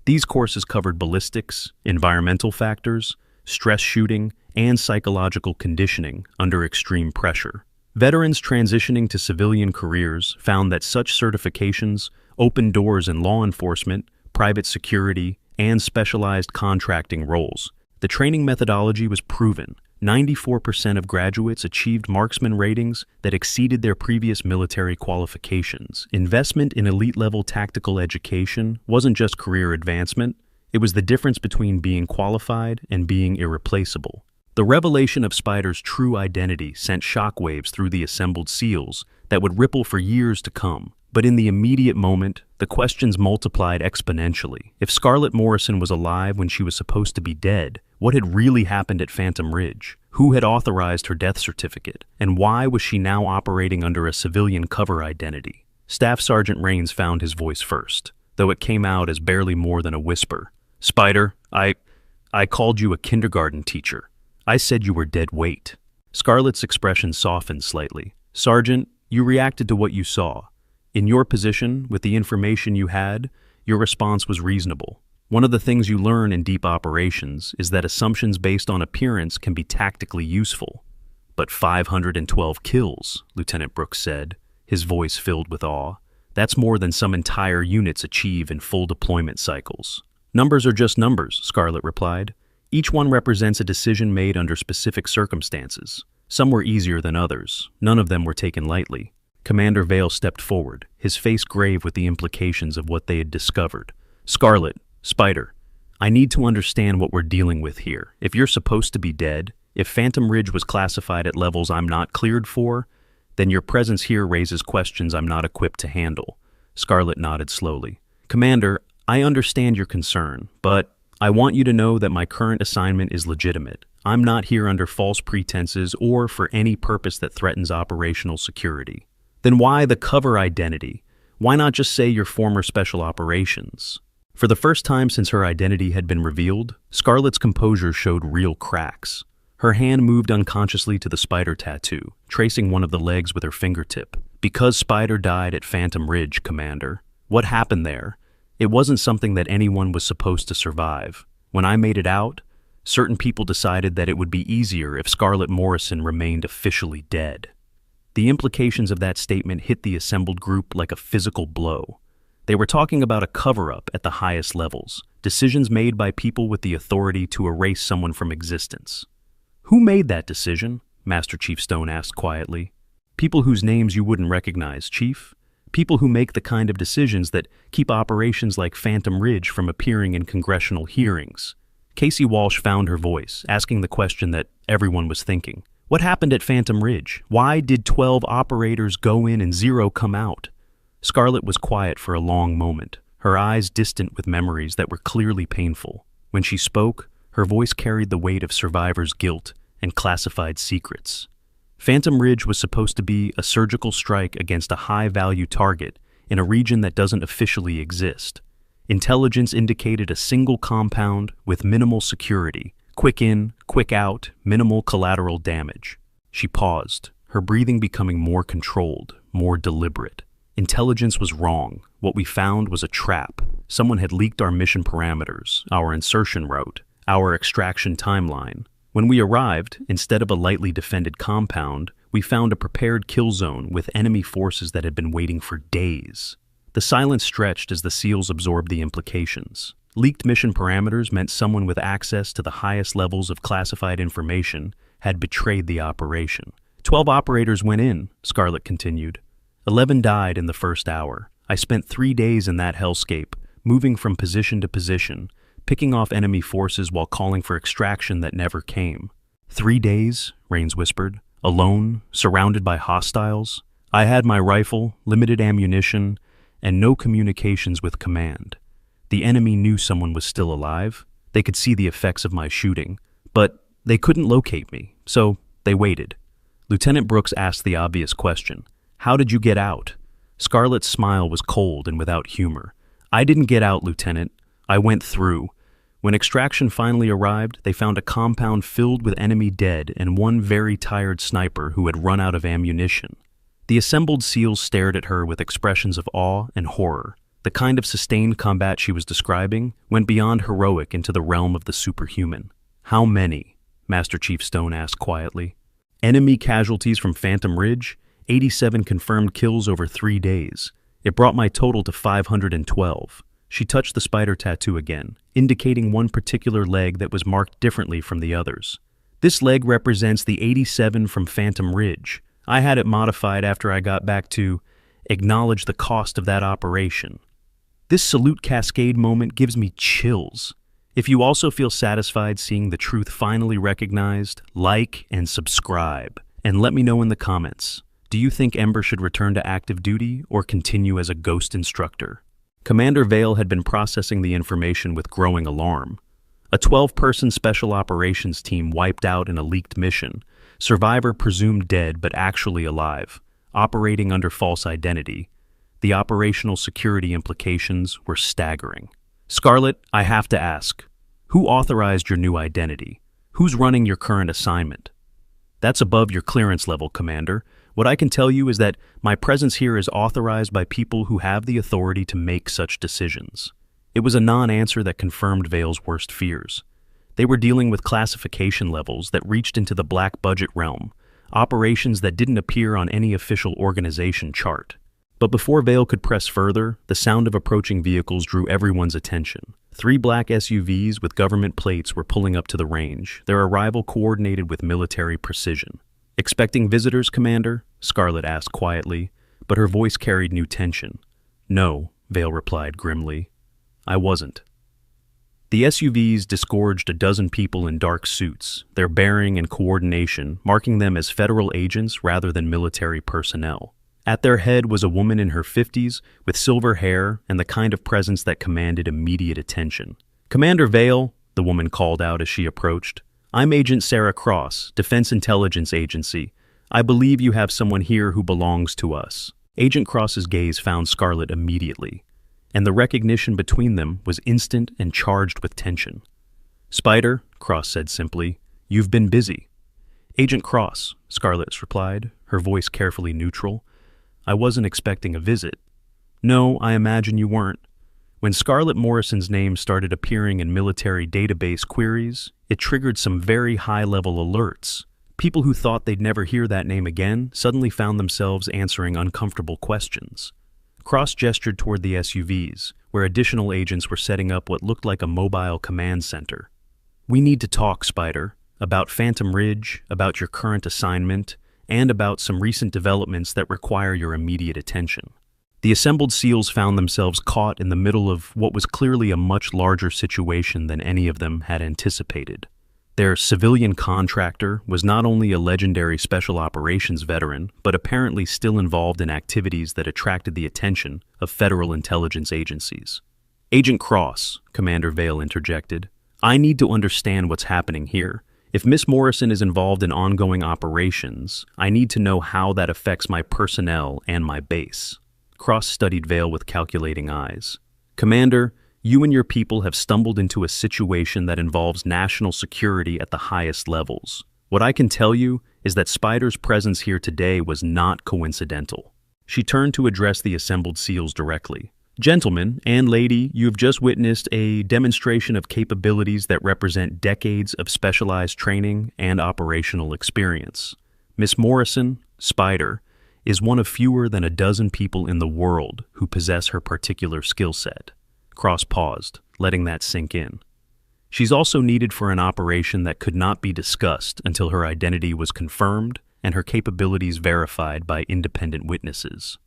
These courses covered ballistics, environmental factors, stress shooting, and psychological conditioning under extreme pressure. Veterans transitioning to civilian careers found that such certifications opened doors in law enforcement, private security, and specialized contracting roles. The training methodology was proven. 94% of graduates achieved marksman ratings that exceeded their previous military qualifications. Investment in elite-level tactical education wasn't just career advancement, it was the difference between being qualified and being irreplaceable. The revelation of Spider's true identity sent shockwaves through the assembled SEALs that would ripple for years to come. But in the immediate moment, the questions multiplied exponentially. If Scarlett Morrison was alive when she was supposed to be dead, what had really happened at Phantom Ridge? Who had authorized her death certificate? And why was she now operating under a civilian cover identity? Staff Sergeant Rains found his voice first, though it came out as barely more than a whisper. "Spider, I called you a kindergarten teacher. I said you were dead weight." Scarlett's expression softened slightly. "Sergeant, you reacted to what you saw. In your position, with the information you had, your response was reasonable. One of the things you learn in deep operations is that assumptions based on appearance can be tactically useful." "But 512 kills," Lieutenant Brooks said, his voice filled with awe. "That's more than some entire units achieve in full deployment cycles." "Numbers are just numbers," Scarlett replied. "Each one represents a decision made under specific circumstances. Some were easier than others. None of them were taken lightly." Commander Vale stepped forward, his face grave with the implications of what they had discovered. "Scarlett, Spider, I need to understand what we're dealing with here. If you're supposed to be dead, if Phantom Ridge was classified at levels I'm not cleared for, then your presence here raises questions I'm not equipped to handle." Scarlett nodded slowly. "Commander, I understand your concern, but I want you to know that my current assignment is legitimate. I'm not here under false pretenses or for any purpose that threatens operational security." "Then why the cover identity? Why not just say your former special operations?" For the first time since her identity had been revealed, Scarlett's composure showed real cracks. Her hand moved unconsciously to the spider tattoo, tracing one of the legs with her fingertip. "Because Spider died at Phantom Ridge, Commander. What happened there? It wasn't something that anyone was supposed to survive. When I made it out, certain people decided that it would be easier if Scarlett Morrison remained officially dead." The implications of that statement hit the assembled group like a physical blow. They were talking about a cover-up at the highest levels, decisions made by people with the authority to erase someone from existence. Who made that decision? Master Chief Stone asked quietly. People whose names you wouldn't recognize, Chief. People who make the kind of decisions that keep operations like Phantom Ridge from appearing in congressional hearings. Casey Walsh found her voice, asking the question that everyone was thinking. What happened at Phantom Ridge? Why did 12 operators go in and 0 come out? Scarlett was quiet for a long moment, her eyes distant with memories that were clearly painful. When she spoke, her voice carried the weight of survivors' guilt and classified secrets. Phantom Ridge was supposed to be a surgical strike against a high-value target in a region that doesn't officially exist. Intelligence indicated a single compound with minimal security, quick in, quick out, minimal collateral damage. She paused, her breathing becoming more controlled, more deliberate. Intelligence was wrong. What we found was a trap. Someone had leaked our mission parameters, our insertion route, our extraction timeline. When we arrived, instead of a lightly defended compound, we found a prepared kill zone with enemy forces that had been waiting for days. The silence stretched as the SEALs absorbed the implications. Leaked mission parameters meant someone with access to the highest levels of classified information had betrayed the operation. 12 operators went in, Scarlett continued. 11 died in the first hour. I spent 3 days in that hellscape, moving from position to position, picking off enemy forces while calling for extraction that never came. 3 days, Rains whispered, alone, surrounded by hostiles. I had my rifle, limited ammunition, and no communications with command. The enemy knew someone was still alive. They could see the effects of my shooting, but they couldn't locate me, so they waited. Lieutenant Brooks asked the obvious question. How did you get out? Scarlett's smile was cold and without humor. I didn't get out, Lieutenant. I went through. When extraction finally arrived, they found a compound filled with enemy dead and one very tired sniper who had run out of ammunition. The assembled SEALs stared at her with expressions of awe and horror. The kind of sustained combat she was describing went beyond heroic into the realm of the superhuman. How many? Master Chief Stone asked quietly. Enemy casualties from Phantom Ridge? 87 confirmed kills over 3 days. It brought my total to 512. She touched the spider tattoo again, indicating one particular leg that was marked differently from the others. This leg represents the 87 from Phantom Ridge. I had it modified after I got back to acknowledge the cost of that operation. This salute cascade moment gives me chills. If you also feel satisfied seeing the truth finally recognized, like and subscribe. And let me know in the comments. Do you think Ember should return to active duty or continue as a ghost instructor? Commander Vale had been processing the information with growing alarm. A 12-person special operations team wiped out in a leaked mission. Survivor presumed dead but actually alive, operating under false identity. The operational security implications were staggering. Scarlett, I have to ask, who authorized your new identity? Who's running your current assignment? That's above your clearance level, Commander. What I can tell you is that my presence here is authorized by people who have the authority to make such decisions. It was a non-answer that confirmed Vale's worst fears. They were dealing with classification levels that reached into the black budget realm, operations that didn't appear on any official organization chart. But before Vale could press further, the sound of approaching vehicles drew everyone's attention. 3 black SUVs with government plates were pulling up to the range, their arrival coordinated with military precision. Expecting visitors, Commander? Scarlett asked quietly, but her voice carried new tension. No, Vale replied grimly. I wasn't. The SUVs disgorged a dozen people in dark suits, their bearing and coordination marking them as federal agents rather than military personnel. At their head was a woman in her 50s with silver hair and the kind of presence that commanded immediate attention. Commander Vale, the woman called out as she approached. I'm Agent Sarah Cross, Defense Intelligence Agency. I believe you have someone here who belongs to us. Agent Cross's gaze found Scarlett immediately, and the recognition between them was instant and charged with tension. Spider, Cross said simply, you've been busy. Agent Cross, Scarlett replied, her voice carefully neutral. I wasn't expecting a visit. No, I imagine you weren't. When Scarlett Morrison's name started appearing in military database queries, it triggered some very high-level alerts. People who thought they'd never hear that name again suddenly found themselves answering uncomfortable questions. Cross gestured toward the SUVs, where additional agents were setting up what looked like a mobile command center. "We need to talk, Spider, about Phantom Ridge, about your current assignment, and about some recent developments that require your immediate attention." The assembled SEALs found themselves caught in the middle of what was clearly a much larger situation than any of them had anticipated. Their civilian contractor was not only a legendary special operations veteran, but apparently still involved in activities that attracted the attention of federal intelligence agencies. "Agent Cross," Commander Vale interjected, "I need to understand what's happening here. If Miss Morrison is involved in ongoing operations, I need to know how that affects my personnel and my base." Cross studied Vale with calculating eyes. "Commander, you and your people have stumbled into a situation that involves national security at the highest levels. What I can tell you is that Spider's presence here today was not coincidental." She turned to address the assembled SEALs directly. "Gentlemen and lady, you have just witnessed a demonstration of capabilities that represent decades of specialized training and operational experience. Miss Morrison, Spider, is one of fewer than a dozen people in the world who possess her particular skill set." Cross paused, letting that sink in. "She's also needed for an operation that could not be discussed until her identity was confirmed and her capabilities verified by independent witnesses."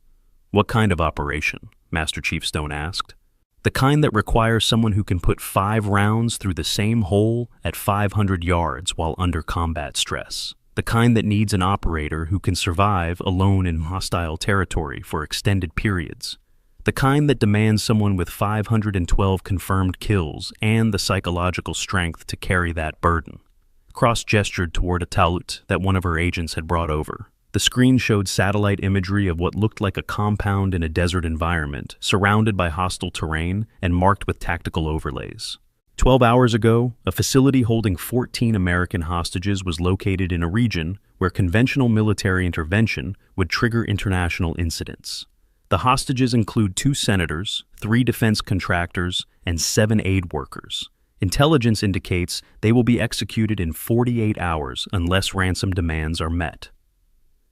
"What kind of operation?" Master Chief Stone asked. "The kind that requires someone who can put 5 rounds through the same hole at 500 yards while under combat stress. The kind that needs an operator who can survive alone in hostile territory for extended periods. The kind that demands someone with 512 confirmed kills and the psychological strength to carry that burden." Cross gestured toward a talut that one of her agents had brought over. The screen showed satellite imagery of what looked like a compound in a desert environment, surrounded by hostile terrain and marked with tactical overlays. 12 hours ago, a facility holding 14 American hostages was located in a region where conventional military intervention would trigger international incidents. The hostages include 2 senators, 3 defense contractors, and 7 aid workers. Intelligence indicates they will be executed in 48 hours unless ransom demands are met.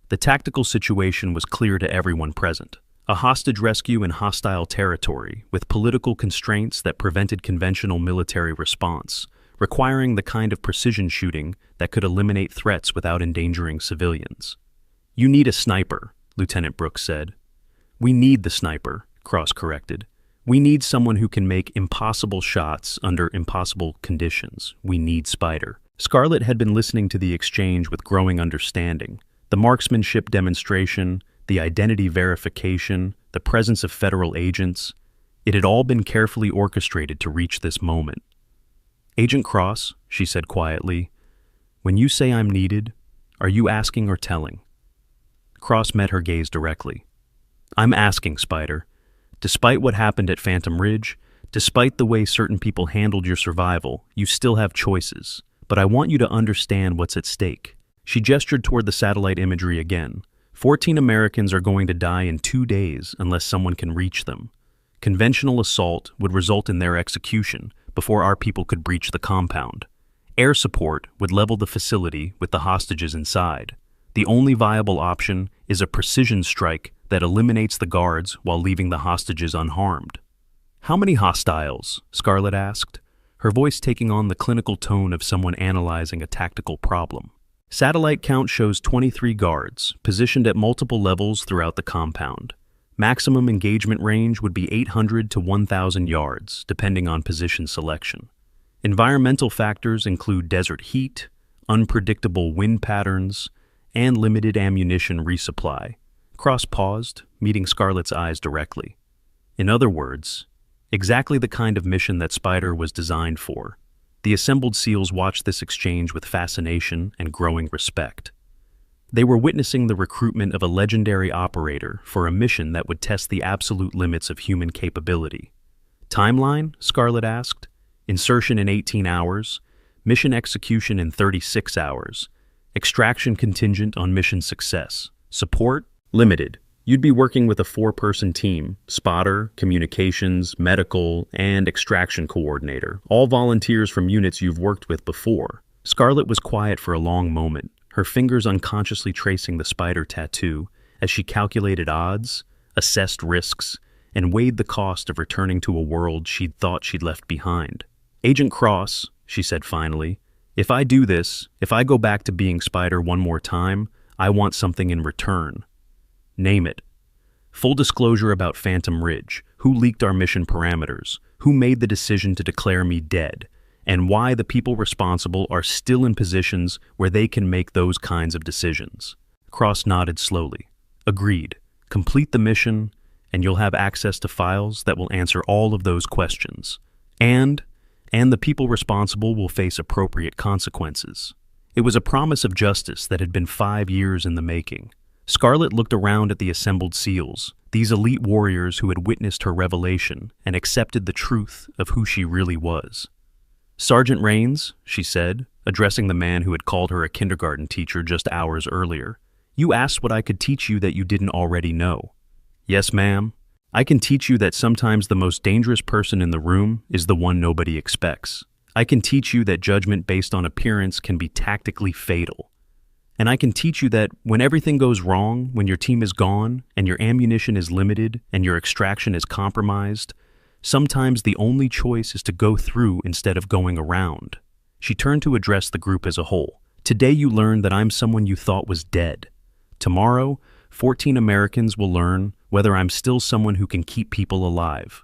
The tactical situation was clear to everyone present. A hostage rescue in hostile territory with political constraints that prevented conventional military response, requiring the kind of precision shooting that could eliminate threats without endangering civilians. "You need a sniper," Lieutenant Brooks said. "We need the sniper," Cross corrected. "We need someone who can make impossible shots under impossible conditions. We need Spider." Scarlet had been listening to the exchange with growing understanding. The marksmanship demonstration, the identity verification, the presence of federal agents, it had all been carefully orchestrated to reach this moment. "Agent Cross," she said quietly, "when you say I'm needed, are you asking or telling?" Cross met her gaze directly. "I'm asking, Spider. Despite what happened at Phantom Ridge, despite the way certain people handled your survival, you still have choices. But I want you to understand what's at stake." She gestured toward the satellite imagery again. 14 Americans are going to die in 2 days unless someone can reach them. Conventional assault would result in their execution before our people could breach the compound. Air support would level the facility with the hostages inside. The only viable option is a precision strike that eliminates the guards while leaving the hostages unharmed. "How many hostiles?" Scarlet asked, her voice taking on the clinical tone of someone analyzing a tactical problem. "Satellite count shows 23 guards, positioned at multiple levels throughout the compound. Maximum engagement range would be 800 to 1,000 yards, depending on position selection. Environmental factors include desert heat, unpredictable wind patterns, and limited ammunition resupply." Cross paused, meeting Scarlet's eyes directly. "In other words, exactly the kind of mission that Spider was designed for." The assembled SEALs watched this exchange with fascination and growing respect. They were witnessing the recruitment of a legendary operator for a mission that would test the absolute limits of human capability. "Timeline?" Scarlet asked. "Insertion in 18 hours, mission execution in 36 hours, extraction contingent on mission success, support limited. You'd be working with a 4-person team: spotter, communications, medical, and extraction coordinator, all volunteers from units you've worked with before." Scarlet was quiet for a long moment, her fingers unconsciously tracing the spider tattoo as she calculated odds, assessed risks, and weighed the cost of returning to a world she'd thought she'd left behind. "Agent Cross," she said finally, "if I do this, if I go back to being Spider one more time, I want something in return." "Name it." "Full disclosure about Phantom Ridge, who leaked our mission parameters, who made the decision to declare me dead, and why the people responsible are still in positions where they can make those kinds of decisions." Cross nodded slowly. "Agreed. Complete the mission, and you'll have access to files that will answer all of those questions. And the people responsible will face appropriate consequences." It was a promise of justice that had been 5 years in the making. Scarlet looked around at the assembled SEALs, these elite warriors who had witnessed her revelation and accepted the truth of who she really was. "Sergeant Rains," she said, addressing the man who had called her a kindergarten teacher just hours earlier, "you asked what I could teach you that you didn't already know." "Yes, ma'am. I can teach you that sometimes the most dangerous person in the room is the one nobody expects. I can teach you that judgment based on appearance can be tactically fatal. And I can teach you that when everything goes wrong, when your team is gone, and your ammunition is limited, and your extraction is compromised, sometimes the only choice is to go through instead of going around." She turned to address the group as a whole. "Today you learned that I'm someone you thought was dead. Tomorrow, 14 Americans will learn whether I'm still someone who can keep people alive."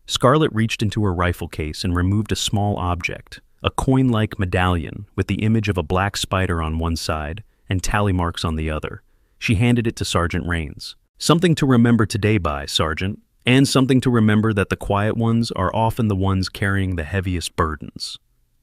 Scarlet reached into her rifle case and removed a small object, a coin-like medallion with the image of a black spider on one side and tally marks on the other. She handed it to Sergeant Rains. "Something to remember today by, Sergeant, and something to remember that the quiet ones are often the ones carrying the heaviest burdens."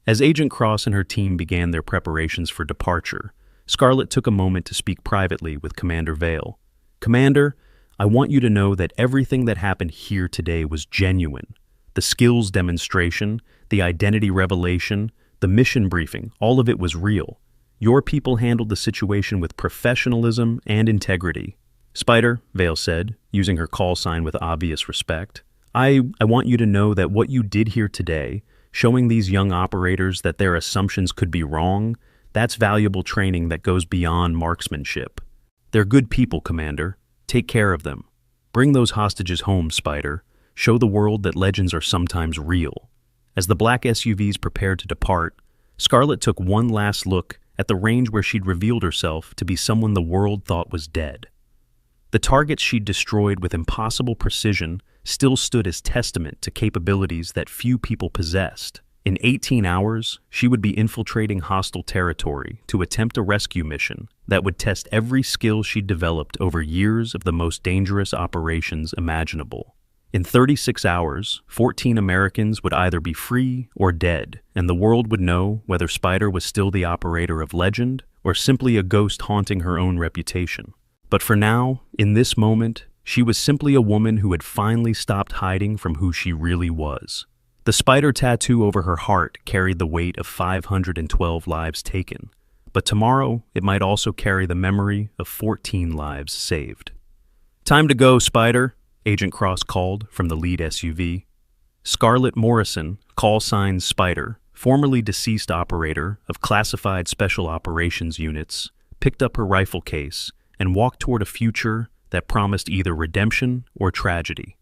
As Agent Cross and her team began their preparations for departure, Scarlet took a moment to speak privately with Commander Vale. "Commander, I want you to know that everything that happened here today was genuine. The skills demonstration, the identity revelation, the mission briefing, all of it was real. Your people handled the situation with professionalism and integrity." "Spider," Vale said, using her call sign with obvious respect, I want you to know that what you did here today, showing these young operators that their assumptions could be wrong, that's valuable training that goes beyond marksmanship. They're good people, Commander. Take care of them. Bring those hostages home, Spider. Show the world that legends are sometimes real." As the black SUVs prepared to depart, Scarlet took one last look at the range where she'd revealed herself to be someone the world thought was dead. The targets she'd destroyed with impossible precision still stood as testament to capabilities that few people possessed. In 18 hours, she would be infiltrating hostile territory to attempt a rescue mission that would test every skill she'd developed over years of the most dangerous operations imaginable. In 36 hours, 14 Americans would either be free or dead, and the world would know whether Spider was still the operator of legend or simply a ghost haunting her own reputation. But for now, in this moment, she was simply a woman who had finally stopped hiding from who she really was. The spider tattoo over her heart carried the weight of 512 lives taken, but tomorrow it might also carry the memory of 14 lives saved. "Time to go, Spider," Agent Cross called from the lead SUV. Scarlett Morrison, call sign Spider, formerly deceased operator of classified special operations units, picked up her rifle case and walked toward a future that promised either redemption or tragedy.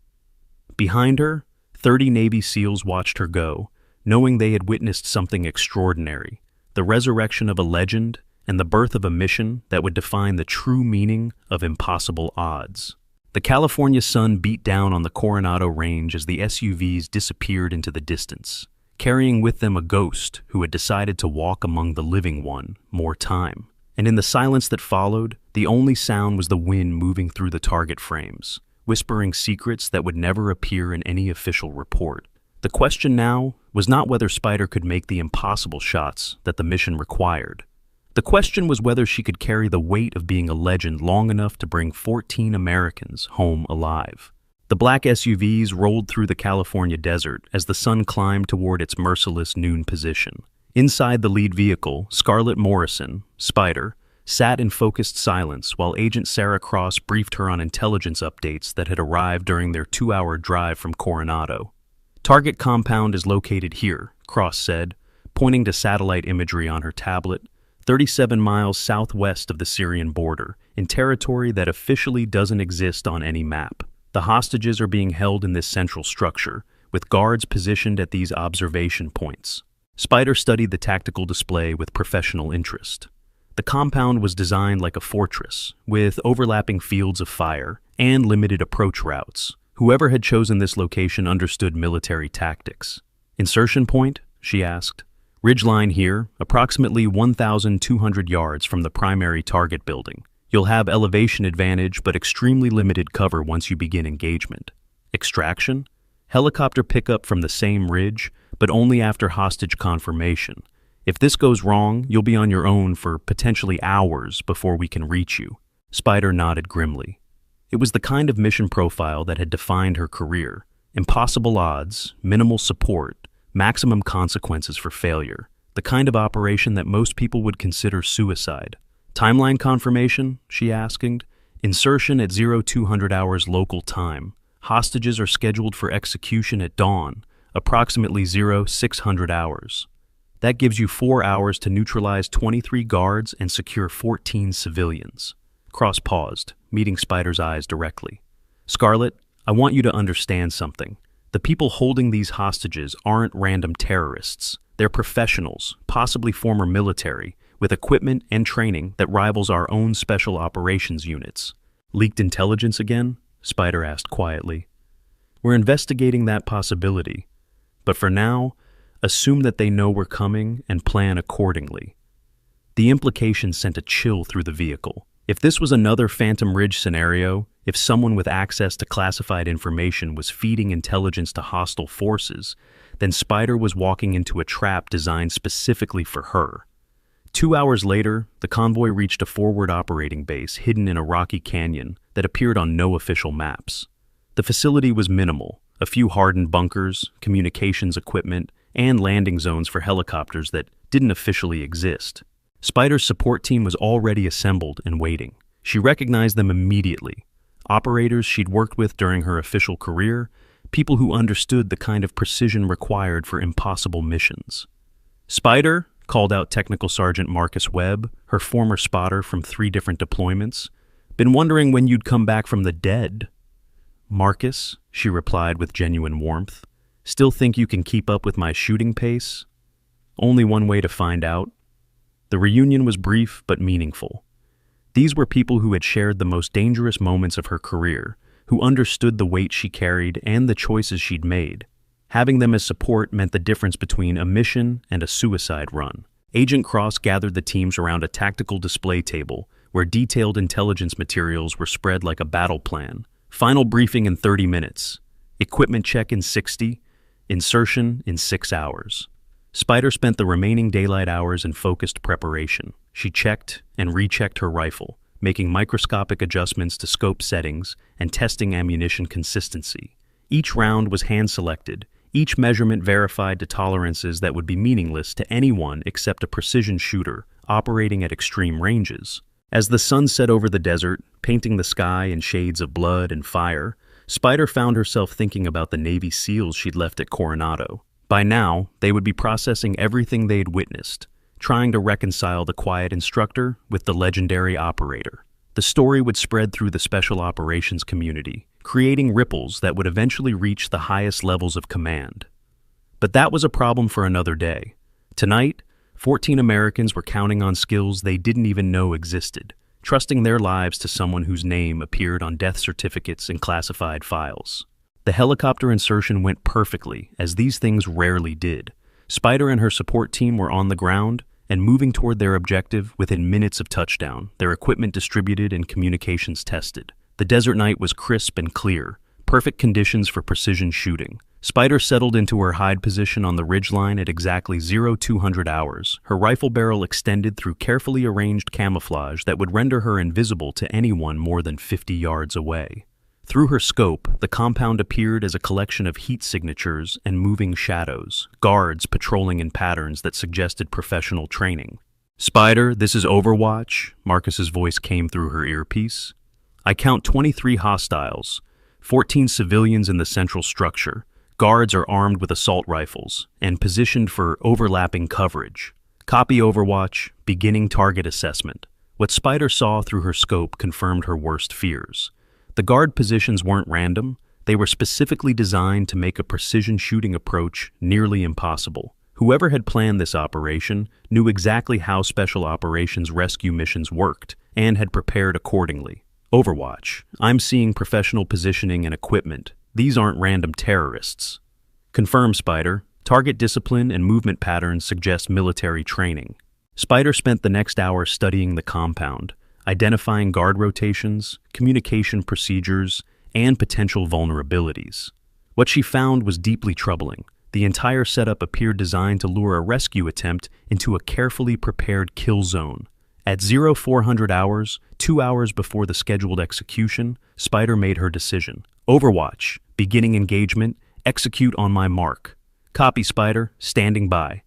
Behind her, 30 Navy SEALs watched her go, knowing they had witnessed something extraordinary, the resurrection of a legend and the birth of a mission that would define the true meaning of impossible odds. The California sun beat down on the Coronado Range as the SUVs disappeared into the distance, carrying with them a ghost who had decided to walk among the living one more time. And in the silence that followed, the only sound was the wind moving through the target frames, whispering secrets that would never appear in any official report. The question now was not whether Spider could make the impossible shots that the mission required. The question was whether she could carry the weight of being a legend long enough to bring 14 Americans home alive. The black SUVs rolled through the California desert as the sun climbed toward its merciless noon position. Inside the lead vehicle, Scarlett Morrison, Spider, sat in focused silence while Agent Sarah Cross briefed her on intelligence updates that had arrived during their 2-hour drive from Coronado. "Target compound is located here," Cross said, pointing to satellite imagery on her tablet, 37 miles southwest of the Syrian border, in territory that officially doesn't exist on any map. The hostages are being held in this central structure, with guards positioned at these observation points. Spider studied the tactical display with professional interest. The compound was designed like a fortress, with overlapping fields of fire and limited approach routes. Whoever had chosen this location understood military tactics. Insertion point? She asked. Ridgeline here, approximately 1,200 yards from the primary target building. You'll have elevation advantage but extremely limited cover once you begin engagement. Extraction? Helicopter pickup from the same ridge, but only after hostage confirmation. If this goes wrong, you'll be on your own for potentially hours before we can reach you. Spider nodded grimly. It was the kind of mission profile that had defined her career. Impossible odds, minimal support, maximum consequences for failure. The kind of operation that most people would consider suicide. Timeline confirmation? She asked. Insertion at 0200 hours local time. Hostages are scheduled for execution at dawn, approximately 0600 hours. That gives you 4 hours to neutralize 23 guards and secure 14 civilians. Cross paused, meeting Spider's eyes directly. Scarlet, I want you to understand something. The people holding these hostages aren't random terrorists. They're professionals, possibly former military, with equipment and training that rivals our own special operations units. Leaked intelligence again? Spider asked quietly. We're investigating that possibility, but for now, assume that they know we're coming and plan accordingly. The implication sent a chill through the vehicle. If this was another Phantom Ridge scenario, if someone with access to classified information was feeding intelligence to hostile forces, then Spider was walking into a trap designed specifically for her. 2 hours later, the convoy reached a forward operating base hidden in a rocky canyon that appeared on no official maps. The facility was minimal, a few hardened bunkers, communications equipment, and landing zones for helicopters that didn't officially exist. Spider's support team was already assembled and waiting. She recognized them immediately. Operators she'd worked with during her official career, people who understood the kind of precision required for impossible missions. Spider, called out Technical Sergeant Marcus Webb, her former spotter from 3 different deployments. Been wondering when you'd come back from the dead. Marcus, she replied with genuine warmth. Still think you can keep up with my shooting pace? Only one way to find out. The reunion was brief but meaningful. These were people who had shared the most dangerous moments of her career, who understood the weight she carried and the choices she'd made. Having them as support meant the difference between a mission and a suicide run. Agent Cross gathered the teams around a tactical display table where detailed intelligence materials were spread like a battle plan. Final briefing in 30 minutes. Equipment check in 60. Insertion in 6 hours. Spider spent the remaining daylight hours in focused preparation. She checked and rechecked her rifle, making microscopic adjustments to scope settings and testing ammunition consistency. Each round was hand-selected, each measurement verified to tolerances that would be meaningless to anyone except a precision shooter operating at extreme ranges. As the sun set over the desert, painting the sky in shades of blood and fire, Spider found herself thinking about the Navy SEALs she'd left at Coronado. By now, they would be processing everything they'd witnessed, trying to reconcile the quiet instructor with the legendary operator. The story would spread through the special operations community, creating ripples that would eventually reach the highest levels of command. But that was a problem for another day. Tonight, 14 Americans were counting on skills they didn't even know existed, trusting their lives to someone whose name appeared on death certificates and classified files. The helicopter insertion went perfectly, as these things rarely did. Spider and her support team were on the ground and moving toward their objective within minutes of touchdown, their equipment distributed and communications tested. The desert night was crisp and clear, perfect conditions for precision shooting. Spider settled into her hide position on the ridgeline at exactly 0200 hours, her rifle barrel extended through carefully arranged camouflage that would render her invisible to anyone more than 50 yards away. Through her scope, the compound appeared as a collection of heat signatures and moving shadows, guards patrolling in patterns that suggested professional training. "Spider, this is Overwatch," Marcus's voice came through her earpiece. "I count 23 hostiles, 14 civilians in the central structure. Guards are armed with assault rifles and positioned for overlapping coverage. Copy Overwatch, beginning target assessment." What Spider saw through her scope confirmed her worst fears. The guard positions weren't random, they were specifically designed to make a precision shooting approach nearly impossible. Whoever had planned this operation knew exactly how special operations rescue missions worked and had prepared accordingly. Overwatch. I'm seeing professional positioning and equipment. These aren't random terrorists. Confirm, Spider. Target discipline and movement patterns suggest military training. Spider spent the next hour studying the compound, identifying guard rotations, communication procedures, and potential vulnerabilities. What she found was deeply troubling. The entire setup appeared designed to lure a rescue attempt into a carefully prepared kill zone. At 0400 hours, 2 hours before the scheduled execution, Spider made her decision. Overwatch, beginning engagement, execute on my mark. Copy, Spider, standing by.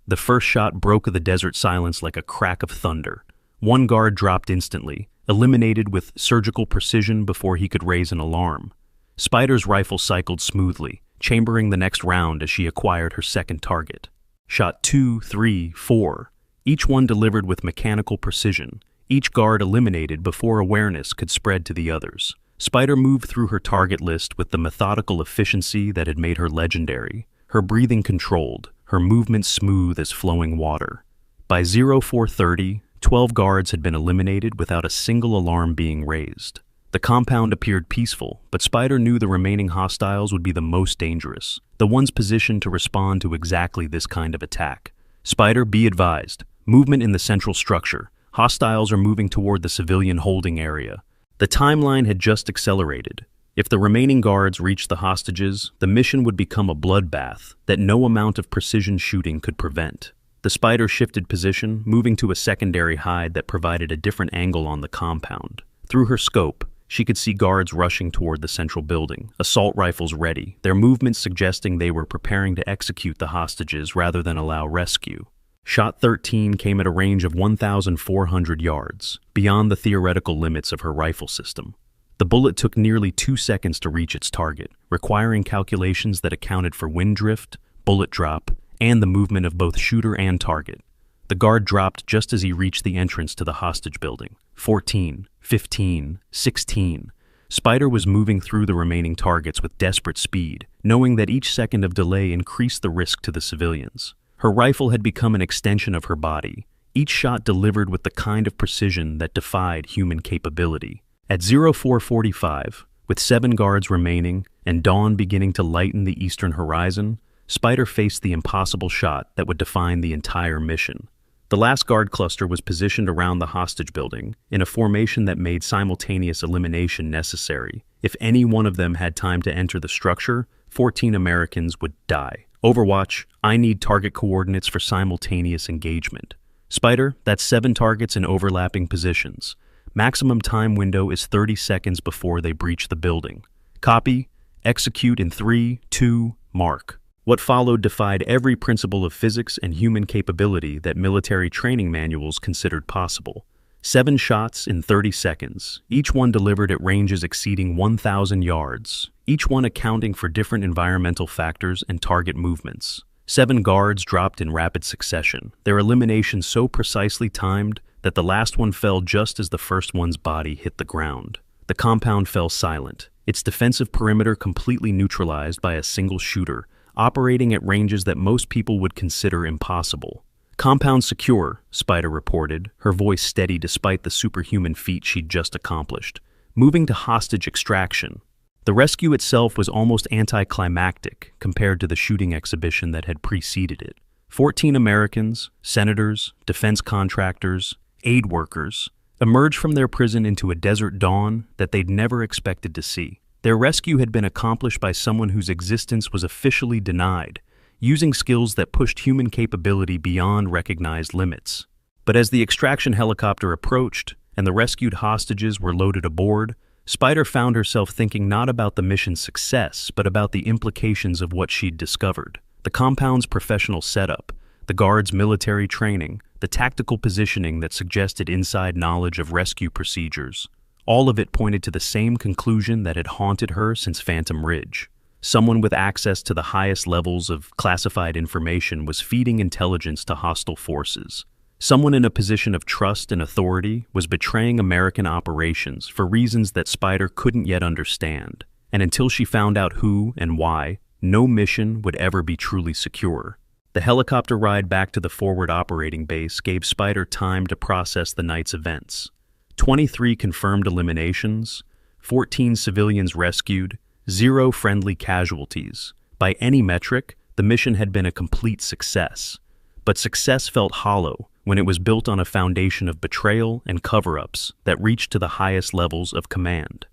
The first shot broke the desert silence like a crack of thunder. One guard dropped instantly, eliminated with surgical precision before he could raise an alarm. Spider's rifle cycled smoothly, chambering the next round as she acquired her second target. Shot 2, 3, 4. Each one delivered with mechanical precision, each guard eliminated before awareness could spread to the others. Spider moved through her target list with the methodical efficiency that had made her legendary, her breathing controlled, her movement smooth as flowing water. By 0430, 12 guards had been eliminated without a single alarm being raised. The compound appeared peaceful, but Spider knew the remaining hostiles would be the most dangerous, the ones positioned to respond to exactly this kind of attack. Spider, be advised. Movement in the central structure. Hostiles are moving toward the civilian holding area. The timeline had just accelerated. If the remaining guards reached the hostages, the mission would become a bloodbath that no amount of precision shooting could prevent. The Spider shifted position, moving to a secondary hide that provided a different angle on the compound. Through her scope, she could see guards rushing toward the central building, assault rifles ready, their movements suggesting they were preparing to execute the hostages rather than allow rescue. Shot 13 came at a range of 1,400 yards, beyond the theoretical limits of her rifle system. The bullet took nearly 2 seconds to reach its target, requiring calculations that accounted for wind drift, bullet drop, and the movement of both shooter and target. The guard dropped just as he reached the entrance to the hostage building. 14, 15, 16. Spider was moving through the remaining targets with desperate speed, knowing that each second of delay increased the risk to the civilians. Her rifle had become an extension of her body, each shot delivered with the kind of precision that defied human capability. At 0445, with 7 guards remaining and dawn beginning to lighten the eastern horizon, Spider faced the impossible shot that would define the entire mission. The last guard cluster was positioned around the hostage building in a formation that made simultaneous elimination necessary. If any one of them had time to enter the structure, 14 Americans would die. Overwatch, I need target coordinates for simultaneous engagement. Spider, that's 7 targets in overlapping positions. Maximum time window is 30 seconds before they breach the building. Copy, execute in 3, 2, mark. What followed defied every principle of physics and human capability that military training manuals considered possible. 7 shots in 30 seconds, each one delivered at ranges exceeding 1,000 yards, each one accounting for different environmental factors and target movements. 7 guards dropped in rapid succession, their elimination so precisely timed that the last one fell just as the first one's body hit the ground. The compound fell silent, its defensive perimeter completely neutralized by a single shooter, operating at ranges that most people would consider impossible. Compound secure, Spider reported, her voice steady despite the superhuman feat she'd just accomplished. Moving to hostage extraction. The rescue itself was almost anticlimactic compared to the shooting exhibition that had preceded it. 14 Americans, senators, defense contractors, aid workers, emerged from their prison into a desert dawn that they'd never expected to see. Their rescue had been accomplished by someone whose existence was officially denied, using skills that pushed human capability beyond recognized limits. But as the extraction helicopter approached and the rescued hostages were loaded aboard, Spider found herself thinking not about the mission's success, but about the implications of what she'd discovered. The compound's professional setup, the guards' military training, the tactical positioning that suggested inside knowledge of rescue procedures. All of it pointed to the same conclusion that had haunted her since Phantom Ridge. Someone with access to the highest levels of classified information was feeding intelligence to hostile forces. Someone in a position of trust and authority was betraying American operations for reasons that Spider couldn't yet understand, and until she found out who and why, no mission would ever be truly secure. The helicopter ride back to the forward operating base gave Spider time to process the night's events. 23 confirmed eliminations, 14 civilians rescued, 0 friendly casualties. By any metric, the mission had been a complete success. But success felt hollow when it was built on a foundation of betrayal and cover-ups that reached to the highest levels of command.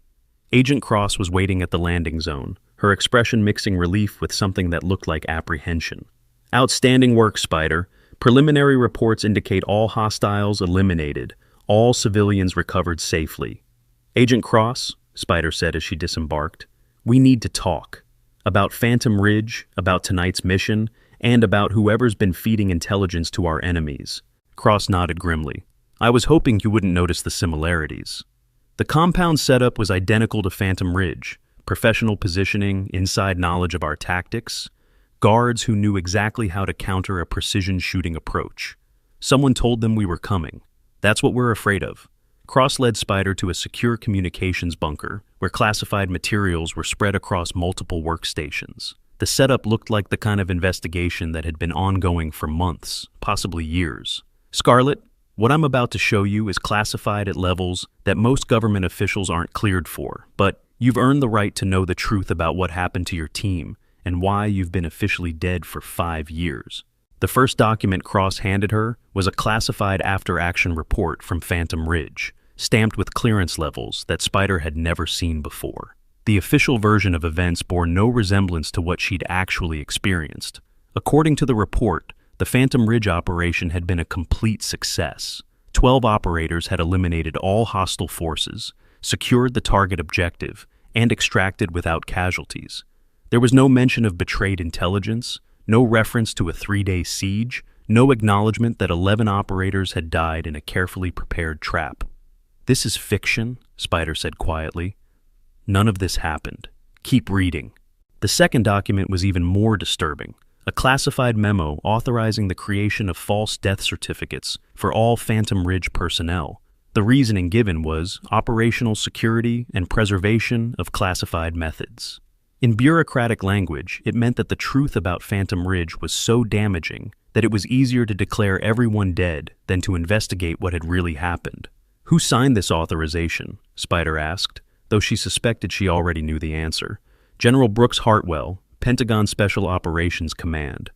Agent Cross was waiting at the landing zone, her expression mixing relief with something that looked like apprehension. "Outstanding work, Spider. Preliminary reports indicate all hostiles eliminated, all civilians recovered safely." "Agent Cross," Spider said as she disembarked, "we need to talk. About Phantom Ridge, about tonight's mission, and about whoever's been feeding intelligence to our enemies." Cross nodded grimly. "I was hoping you wouldn't notice the similarities." The compound setup was identical to Phantom Ridge: professional positioning, inside knowledge of our tactics, guards who knew exactly how to counter a precision shooting approach. Someone told them we were coming. That's what we're afraid of. Cross led Spider to a secure communications bunker where classified materials were spread across multiple workstations. The setup looked like the kind of investigation that had been ongoing for months, possibly years. "Scarlet, what I'm about to show you is classified at levels that most government officials aren't cleared for, but you've earned the right to know the truth about what happened to your team and why you've been officially dead for 5 years. The first document Cross handed her was a classified after-action report from Phantom Ridge, stamped with clearance levels that Spider had never seen before. The official version of events bore no resemblance to what she'd actually experienced. According to the report, the Phantom Ridge operation had been a complete success. 12 operators had eliminated all hostile forces, secured the target objective, and extracted without casualties. There was no mention of betrayed intelligence, no reference to a 3-day siege, no acknowledgement that 11 operators had died in a carefully prepared trap. "This is fiction," Spider said quietly. "None of this happened. Keep reading." The second document was even more disturbing. A classified memo authorizing the creation of false death certificates for all Phantom Ridge personnel. The reasoning given was operational security and preservation of classified methods. In bureaucratic language, it meant that the truth about Phantom Ridge was so damaging that it was easier to declare everyone dead than to investigate what had really happened. "Who signed this authorization?" Spider asked, though she suspected she already knew the answer. "General Brooks Hartwell, Pentagon Special Operations Command,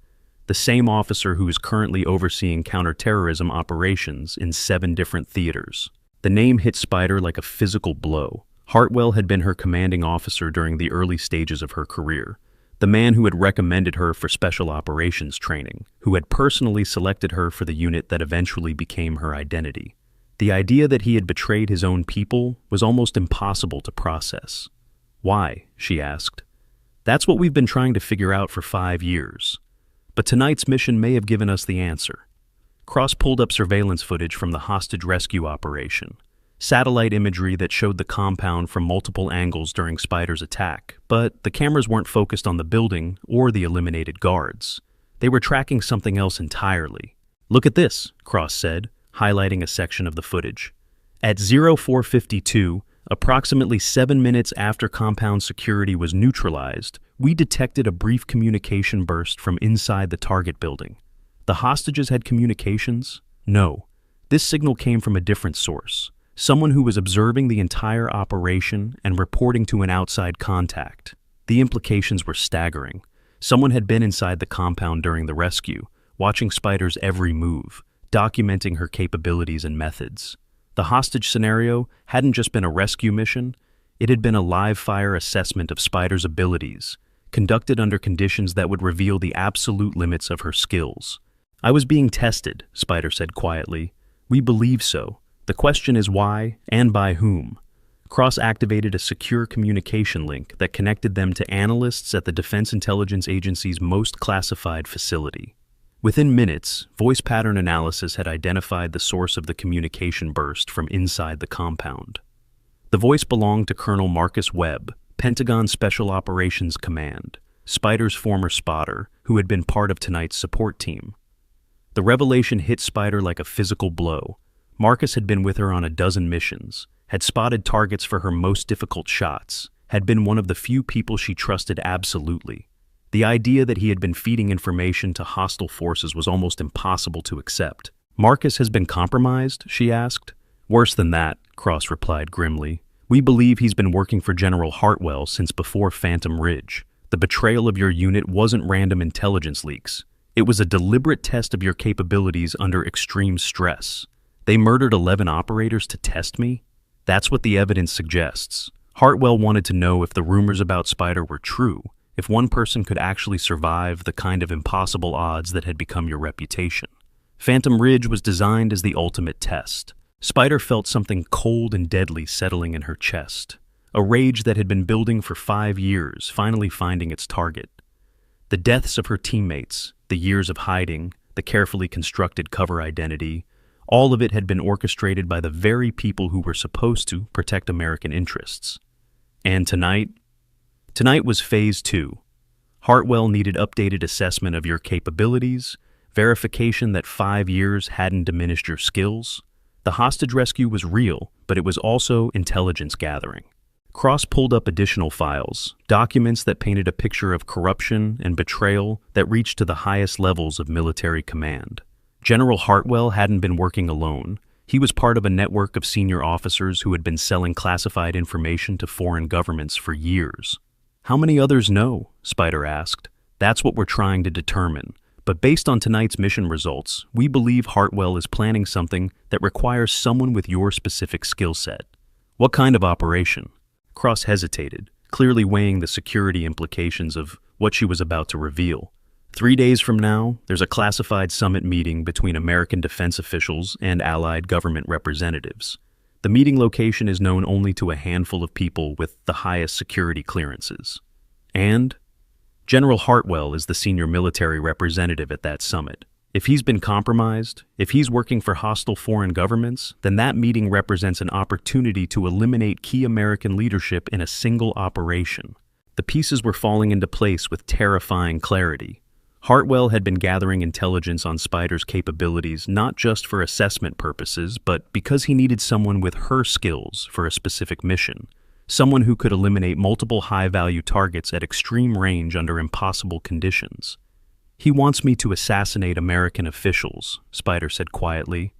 the same officer who is currently overseeing counterterrorism operations in 7 different theaters." The name hit Spider like a physical blow. Hartwell had been her commanding officer during the early stages of her career, the man who had recommended her for special operations training, who had personally selected her for the unit that eventually became her identity. The idea that he had betrayed his own people was almost impossible to process. "Why?" she asked. "That's what we've been trying to figure out for 5 years. But tonight's mission may have given us the answer." Cross pulled up surveillance footage from the hostage rescue operation, satellite imagery that showed the compound from multiple angles during Spider's attack, but the cameras weren't focused on the building or the eliminated guards. They were tracking something else entirely. "Look at this," Cross said, highlighting a section of the footage. At 0452, approximately 7 minutes after compound security was neutralized, we detected a brief communication burst from inside the target building. The hostages had communications? No. This signal came from a different source. Someone who was observing the entire operation and reporting to an outside contact. The implications were staggering. Someone had been inside the compound during the rescue, watching Spider's every move, documenting her capabilities and methods. The hostage scenario hadn't just been a rescue mission, it had been a live-fire assessment of Spider's abilities, conducted under conditions that would reveal the absolute limits of her skills. "I was being tested," Spider said quietly. "We believe so. The question is why and by whom." Cross activated a secure communication link that connected them to analysts at the Defense Intelligence Agency's most classified facility. Within minutes, voice pattern analysis had identified the source of the communication burst from inside the compound. The voice belonged to Colonel Marcus Webb, Pentagon Special Operations Command, Spider's former spotter, who had been part of tonight's support team. The revelation hit Spider like a physical blow. Marcus had been with her on a dozen missions, had spotted targets for her most difficult shots, had been one of the few people she trusted absolutely. The idea that he had been feeding information to hostile forces was almost impossible to accept. "Marcus has been compromised?" she asked. "Worse than that," Cross replied grimly. "We believe he's been working for General Hartwell since before Phantom Ridge. The betrayal of your unit wasn't random intelligence leaks. It was a deliberate test of your capabilities under extreme stress. They murdered 11 operators to test me? That's what the evidence suggests. Hartwell wanted to know if the rumors about Spider were true, if one person could actually survive the kind of impossible odds that had become your reputation. Phantom Ridge was designed as the ultimate test. Spider felt something cold and deadly settling in her chest, a rage that had been building for 5 years, finally finding its target. The deaths of her teammates, the years of hiding, the carefully constructed cover identity, all of it had been orchestrated by the very people who were supposed to protect American interests. And tonight was Phase 2. Hartwell needed updated assessment of your capabilities, verification that 5 years hadn't diminished your skills. The hostage rescue was real, but it was also intelligence gathering. Cross pulled up additional files, documents that painted a picture of corruption and betrayal that reached to the highest levels of military command. General Hartwell hadn't been working alone. He was part of a network of senior officers who had been selling classified information to foreign governments for years. "How many others know?" Spider asked. "That's what we're trying to determine. But based on tonight's mission results, we believe Hartwell is planning something that requires someone with your specific skill set." "What kind of operation?" Cross hesitated, clearly weighing the security implications of what she was about to reveal. 3 days from now, there's a classified summit meeting between American defense officials and allied government representatives. The meeting location is known only to a handful of people with the highest security clearances. And General Hartwell is the senior military representative at that summit. If he's been compromised, if he's working for hostile foreign governments, then that meeting represents an opportunity to eliminate key American leadership in a single operation. The pieces were falling into place with terrifying clarity. Hartwell had been gathering intelligence on Spider's capabilities not just for assessment purposes, but because he needed someone with her skills for a specific mission. Someone who could eliminate multiple high-value targets at extreme range under impossible conditions. "He wants me to assassinate American officials," Spider said quietly.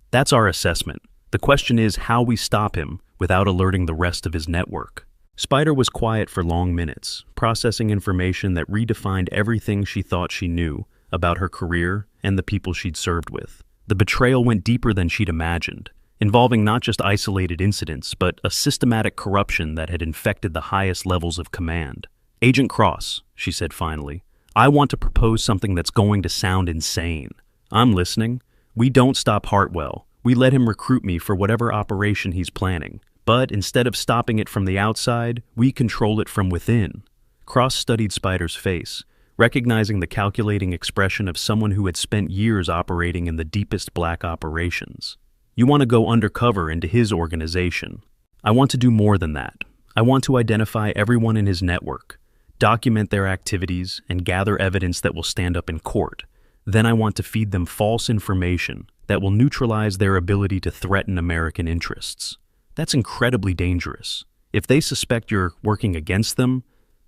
"That's our assessment. The question is how we stop him without alerting the rest of his network." Spider was quiet for long minutes, processing information that redefined everything she thought she knew about her career and the people she'd served with. The betrayal went deeper than she'd imagined, involving not just isolated incidents, but a systematic corruption that had infected the highest levels of command. "Agent Cross," she said finally, "I want to propose something that's going to sound insane. I'm listening. We don't stop Hartwell. We let him recruit me for whatever operation he's planning. But instead of stopping it from the outside, we control it from within." Cross studied Spider's face, recognizing the calculating expression of someone who had spent years operating in the deepest black operations. "You want to go undercover into his organization. I want to do more than that. I want to identify everyone in his network, document their activities, and gather evidence that will stand up in court. Then I want to feed them false information that will neutralize their ability to threaten American interests. That's incredibly dangerous. If they suspect you're working against them,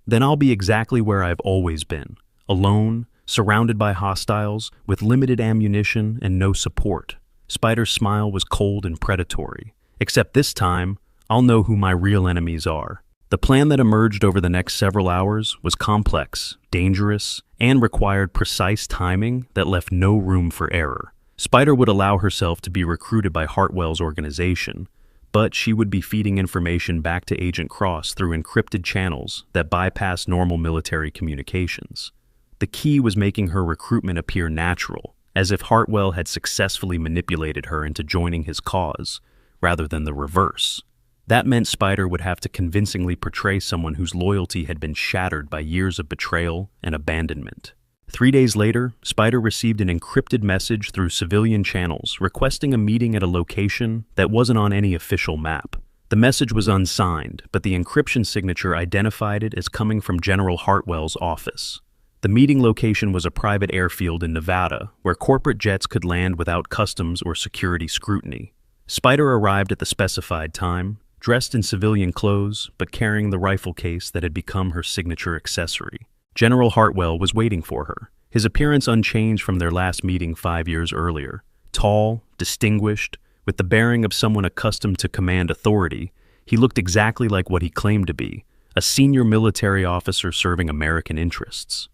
then I'll be exactly where I've always been, alone, surrounded by hostiles, with limited ammunition and no support." Spider's smile was cold and predatory. "Except this time, I'll know who my real enemies are." The plan that emerged over the next several hours was complex, dangerous, and required precise timing that left no room for error. Spider would allow herself to be recruited by Hartwell's organization, but she would be feeding information back to Agent Cross through encrypted channels that bypass normal military communications. The key was making her recruitment appear natural, as if Hartwell had successfully manipulated her into joining his cause, rather than the reverse. That meant Spider would have to convincingly portray someone whose loyalty had been shattered by years of betrayal and abandonment. 3 days later, Spider received an encrypted message through civilian channels requesting a meeting at a location that wasn't on any official map. The message was unsigned, but the encryption signature identified it as coming from General Hartwell's office. The meeting location was a private airfield in Nevada, where corporate jets could land without customs or security scrutiny. Spider arrived at the specified time, dressed in civilian clothes, but carrying the rifle case that had become her signature accessory. General Hartwell was waiting for her, his appearance unchanged from their last meeting 5 years earlier. Tall, distinguished, with the bearing of someone accustomed to command authority, he looked exactly like what he claimed to be, a senior military officer serving American interests.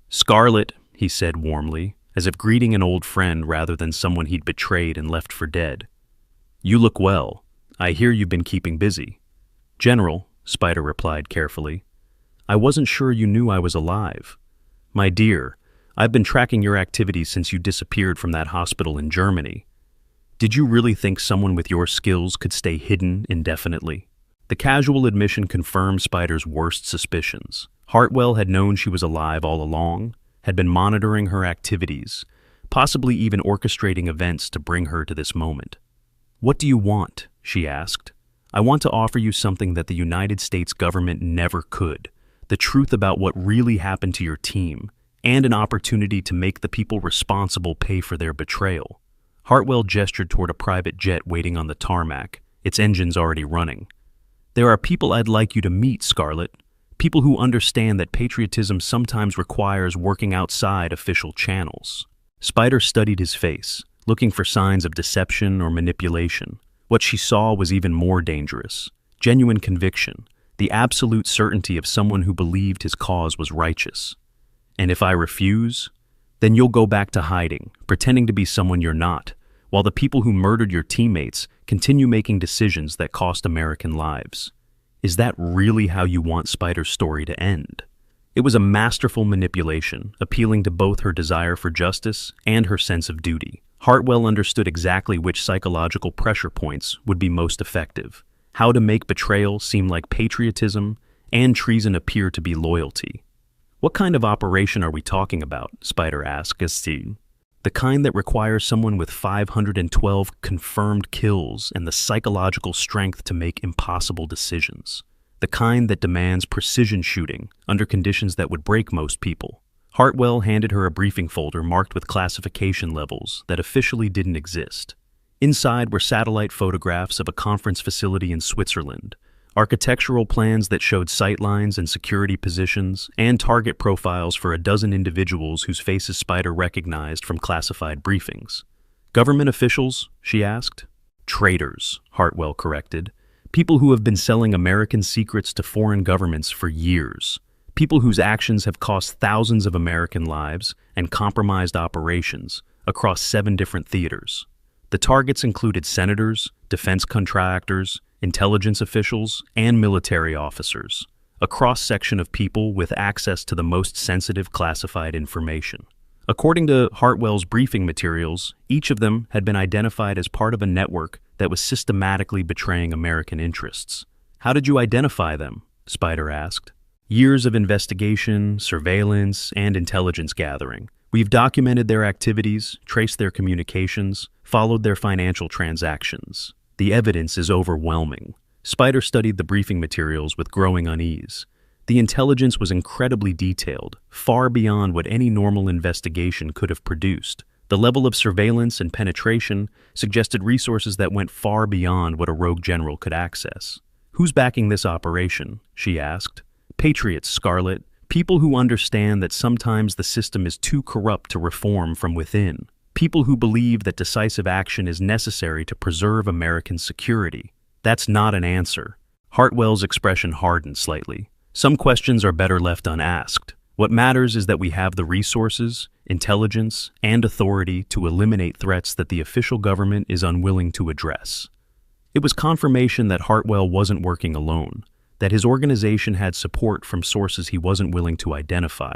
"Scarlett," he said warmly, as if greeting an old friend rather than someone he'd betrayed and left for dead. "You look well. I hear you've been keeping busy." "General," Spider replied carefully, "I wasn't sure you knew I was alive. My dear, I've been tracking your activities since you disappeared from that hospital in Germany. Did you really think someone with your skills could stay hidden indefinitely?" The casual admission confirmed Spider's worst suspicions. Hartwell had known she was alive all along, had been monitoring her activities, possibly even orchestrating events to bring her to this moment. "What do you want?" she asked. "I want to offer you something that the United States government never could, the truth about what really happened to your team, and an opportunity to make the people responsible pay for their betrayal." Hartwell gestured toward a private jet waiting on the tarmac, its engines already running. "There are people I'd like you to meet, Scarlett. People who understand that patriotism sometimes requires working outside official channels." Spider studied his face, looking for signs of deception or manipulation. What she saw was even more dangerous: genuine conviction, the absolute certainty of someone who believed his cause was righteous. "And if I refuse, then you'll go back to hiding, pretending to be someone you're not, while the people who murdered your teammates continue making decisions that cost American lives. Is that really how you want Spider's story to end?" It was a masterful manipulation, appealing to both her desire for justice and her sense of duty. Hartwell understood exactly which psychological pressure points would be most effective, how to make betrayal seem like patriotism and treason appear to be loyalty. "What kind of operation are we talking about?" Spider asked Gastine. "The kind that requires someone with 512 confirmed kills and the psychological strength to make impossible decisions. The kind that demands precision shooting under conditions that would break most people." Hartwell handed her a briefing folder marked with classification levels that officially didn't exist. Inside were satellite photographs of a conference facility in Switzerland, architectural plans that showed sightlines and security positions, and target profiles for a dozen individuals whose faces Spider recognized from classified briefings. "Government officials?" she asked. "Traitors," Hartwell corrected. "People who have been selling American secrets to foreign governments for years. People whose actions have cost thousands of American lives and compromised operations across 7 different theaters." The targets included senators, defense contractors, intelligence officials, and military officers, a cross-section of people with access to the most sensitive classified information. According to Hartwell's briefing materials, each of them had been identified as part of a network that was systematically betraying American interests. "How did you identify them?" Spider asked. "Years of investigation, surveillance, and intelligence gathering. We've documented their activities, traced their communications, followed their financial transactions. The evidence is overwhelming." Spider studied the briefing materials with growing unease. The intelligence was incredibly detailed, far beyond what any normal investigation could have produced. The level of surveillance and penetration suggested resources that went far beyond what a rogue general could access. "Who's backing this operation?" she asked. "Patriots, Scarlett. People who understand that sometimes the system is too corrupt to reform from within. People who believe that decisive action is necessary to preserve American security." "That's not an answer." Hartwell's expression hardened slightly. "Some questions are better left unasked. What matters is that we have the resources, intelligence, and authority to eliminate threats that the official government is unwilling to address." It was confirmation that Hartwell wasn't working alone, that his organization had support from sources he wasn't willing to identify.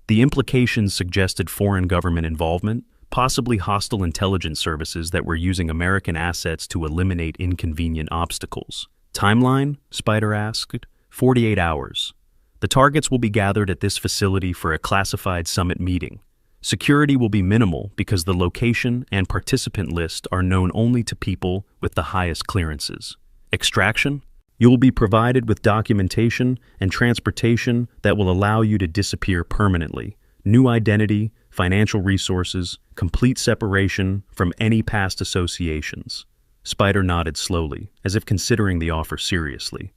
The implications suggested foreign government involvement, possibly hostile intelligence services that were using American assets to eliminate inconvenient obstacles. "Timeline?" Spider asked. 48 hours. The targets will be gathered at this facility for a classified summit meeting. Security will be minimal because the location and participant list are known only to people with the highest clearances. Extraction? You will be provided with documentation and transportation that will allow you to disappear permanently. New identity, financial resources, complete separation from any past associations. Spider nodded slowly, as if considering the offer seriously.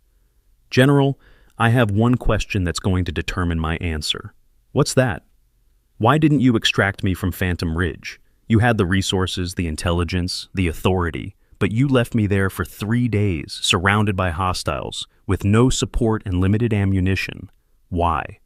General, I have one question that's going to determine my answer. What's that? Why didn't you extract me from Phantom Ridge? You had the resources, the intelligence, the authority, but you left me there for 3 days, surrounded by hostiles, with no support and limited ammunition. Why?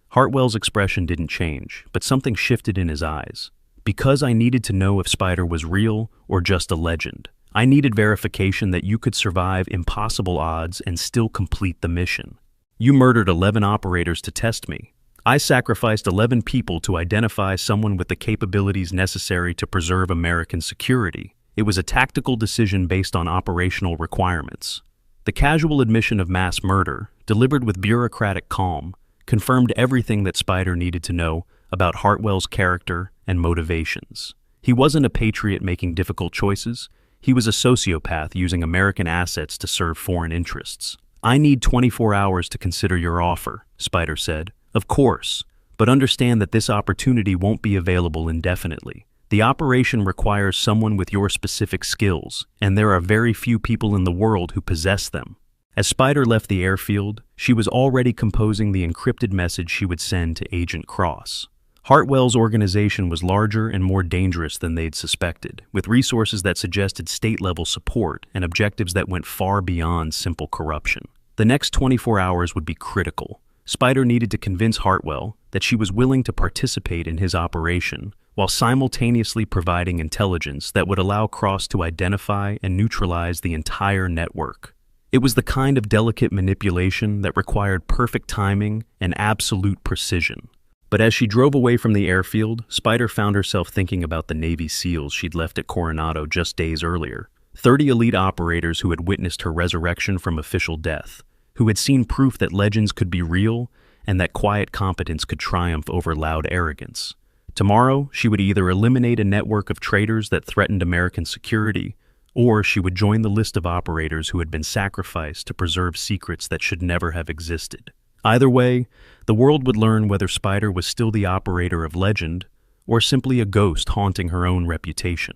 Hartwell's expression didn't change, but something shifted in his eyes. Because I needed to know if Spider was real or just a legend. I needed verification that you could survive impossible odds and still complete the mission. You murdered 11 operators to test me. I sacrificed 11 people to identify someone with the capabilities necessary to preserve American security. It was a tactical decision based on operational requirements. The casual admission of mass murder, delivered with bureaucratic calm, confirmed everything that Spider needed to know about Hartwell's character and motivations. He wasn't a patriot making difficult choices. He was a sociopath using American assets to serve foreign interests. I need 24 hours to consider your offer, Spider said. Of course, but understand that this opportunity won't be available indefinitely. The operation requires someone with your specific skills, and there are very few people in the world who possess them. As Spider left the airfield, she was already composing the encrypted message she would send to Agent Cross. Hartwell's organization was larger and more dangerous than they'd suspected, with resources that suggested state-level support and objectives that went far beyond simple corruption. The next 24 hours would be critical. Spider needed to convince Hartwell that she was willing to participate in his operation, while simultaneously providing intelligence that would allow Cross to identify and neutralize the entire network. It was the kind of delicate manipulation that required perfect timing and absolute precision. But as she drove away from the airfield, Spider found herself thinking about the Navy SEALs she'd left at Coronado just days earlier. 30 elite operators who had witnessed her resurrection from official death, who had seen proof that legends could be real and that quiet competence could triumph over loud arrogance. Tomorrow, she would either eliminate a network of traitors that threatened American security, or she would join the list of operators who had been sacrificed to preserve secrets that should never have existed. Either way, the world would learn whether Spider was still the operator of legend or simply a ghost haunting her own reputation.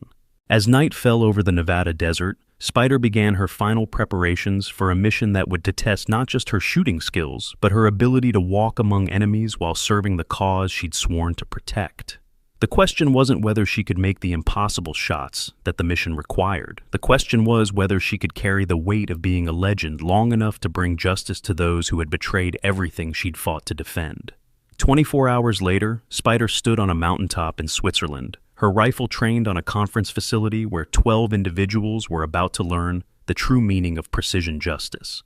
As night fell over the Nevada desert, Spider began her final preparations for a mission that would test not just her shooting skills, but her ability to walk among enemies while serving the cause she'd sworn to protect. The question wasn't whether she could make the impossible shots that the mission required. The question was whether she could carry the weight of being a legend long enough to bring justice to those who had betrayed everything she'd fought to defend. 24 hours later, Spider stood on a mountaintop in Switzerland, her rifle trained on a conference facility where 12 individuals were about to learn the true meaning of precision justice.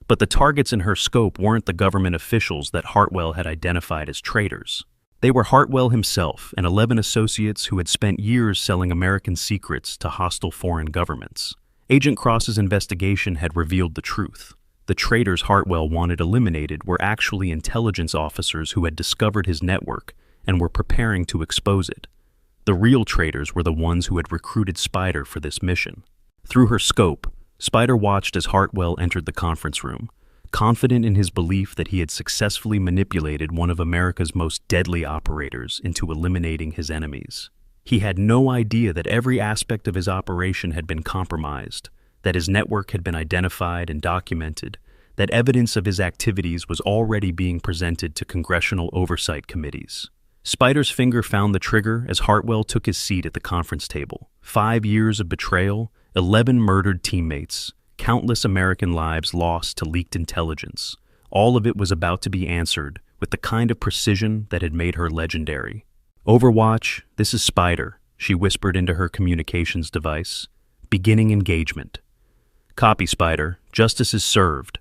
But the targets in her scope weren't the government officials that Hartwell had identified as traitors. They were Hartwell himself and 11 associates who had spent years selling American secrets to hostile foreign governments. Agent Cross's investigation had revealed the truth. The traitors Hartwell wanted eliminated were actually intelligence officers who had discovered his network and were preparing to expose it. The real traitors were the ones who had recruited Spider for this mission. Through her scope, Spider watched as Hartwell entered the conference room, confident in his belief that he had successfully manipulated one of America's most deadly operators into eliminating his enemies. He had no idea that every aspect of his operation had been compromised, that his network had been identified and documented, that evidence of his activities was already being presented to congressional oversight committees. Spider's finger found the trigger as Hartwell took his seat at the conference table. 5 years of betrayal, 11 murdered teammates, countless American lives lost to leaked intelligence. All of it was about to be answered with the kind of precision that had made her legendary. "Overwatch, this is Spider," she whispered into her communications device. "Beginning engagement." "Copy, Spider. Justice is served."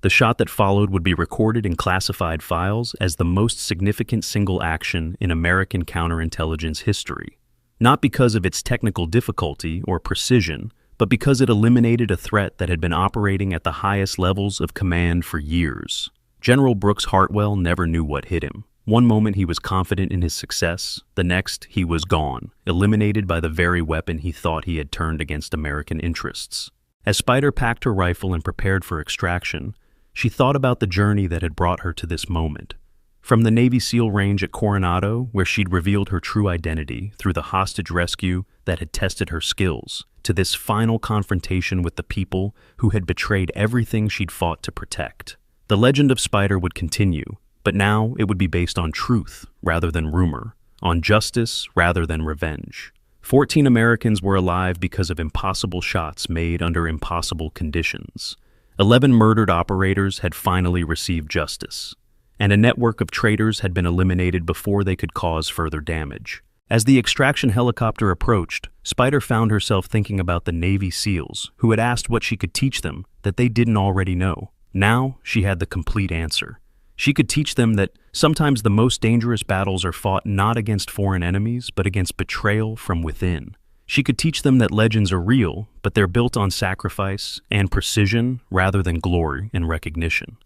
The shot that followed would be recorded in classified files as the most significant single action in American counterintelligence history. Not because of its technical difficulty or precision, but because it eliminated a threat that had been operating at the highest levels of command for years. General Brooks Hartwell never knew what hit him. One moment he was confident in his success, the next he was gone, eliminated by the very weapon he thought he had turned against American interests. As Spider packed her rifle and prepared for extraction, she thought about the journey that had brought her to this moment. From the Navy SEAL range at Coronado, where she'd revealed her true identity through the hostage rescue that had tested her skills, to this final confrontation with the people who had betrayed everything she'd fought to protect. The legend of Spider would continue, but now it would be based on truth rather than rumor, on justice rather than revenge. 14 Americans were alive because of impossible shots made under impossible conditions. 11 murdered operators had finally received justice, and a network of traitors had been eliminated before they could cause further damage. As the extraction helicopter approached, Spider found herself thinking about the Navy SEALs who had asked what she could teach them that they didn't already know. Now she had the complete answer. She could teach them that sometimes the most dangerous battles are fought not against foreign enemies, but against betrayal from within. She could teach them that legends are real, but they're built on sacrifice and precision rather than glory and recognition.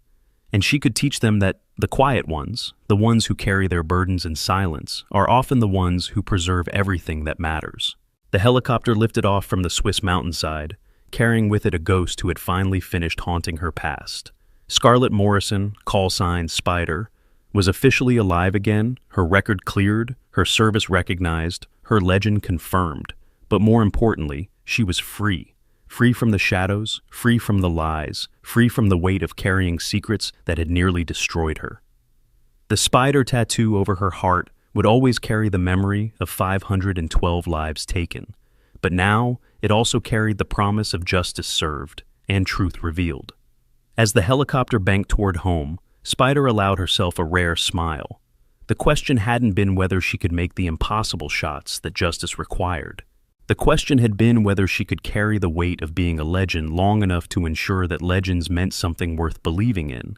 And she could teach them that the quiet ones, the ones who carry their burdens in silence, are often the ones who preserve everything that matters. The helicopter lifted off from the Swiss mountainside, carrying with it a ghost who had finally finished haunting her past. Scarlett Morrison, call sign Spider, was officially alive again, her record cleared, her service recognized, her legend confirmed. But more importantly, she was free. Free from the shadows, free from the lies, free from the weight of carrying secrets that had nearly destroyed her. The spider tattoo over her heart would always carry the memory of 512 lives taken, but now it also carried the promise of justice served and truth revealed. As the helicopter banked toward home, Spider allowed herself a rare smile. The question hadn't been whether she could make the impossible shots that justice required. The question had been whether she could carry the weight of being a legend long enough to ensure that legends meant something worth believing in.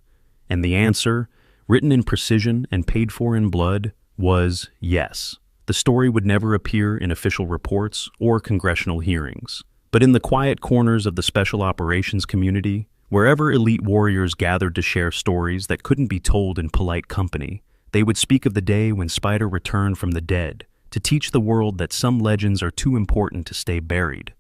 And the answer, written in precision and paid for in blood, was yes. The story would never appear in official reports or congressional hearings. But in the quiet corners of the special operations community, wherever elite warriors gathered to share stories that couldn't be told in polite company, they would speak of the day when Spider returned from the dead, to teach the world that some legends are too important to stay buried.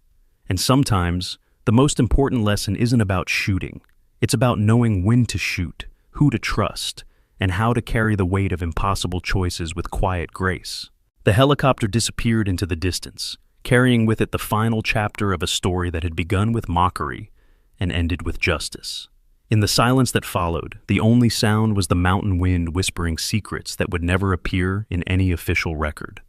And sometimes, the most important lesson isn't about shooting. It's about knowing when to shoot, who to trust, and how to carry the weight of impossible choices with quiet grace. The helicopter disappeared into the distance, carrying with it the final chapter of a story that had begun with mockery and ended with justice. In the silence that followed, the only sound was the mountain wind whispering secrets that would never appear in any official record.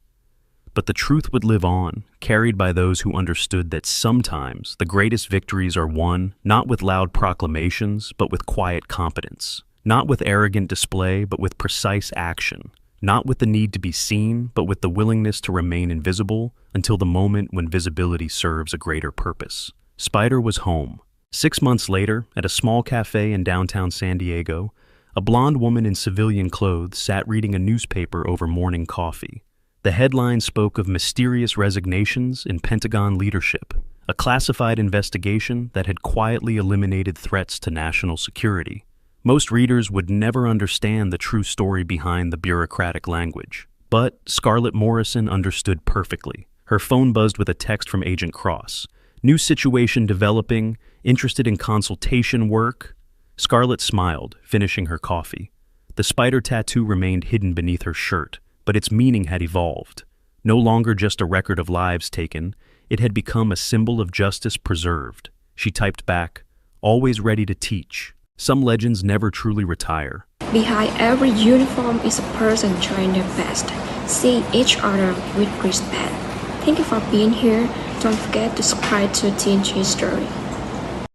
But the truth would live on, carried by those who understood that sometimes the greatest victories are won not with loud proclamations, but with quiet competence, not with arrogant display, but with precise action, not with the need to be seen, but with the willingness to remain invisible until the moment when visibility serves a greater purpose. Spider was home. 6 months later, at a small cafe in downtown San Diego, a blonde woman in civilian clothes sat reading a newspaper over morning coffee. The headline spoke of mysterious resignations in Pentagon leadership, a classified investigation that had quietly eliminated threats to national security. Most readers would never understand the true story behind the bureaucratic language. But Scarlett Morrison understood perfectly. Her phone buzzed with a text from Agent Cross. New situation developing, interested in consultation work. Scarlett smiled, finishing her coffee. The spider tattoo remained hidden beneath her shirt, but its meaning had evolved. No longer just a record of lives taken, it had become a symbol of justice preserved. She typed back, always ready to teach. Some legends never truly retire. Behind every uniform is a person trying their best, seeing each other with respect. Thank you for being here. Don't forget to subscribe to TNG Story.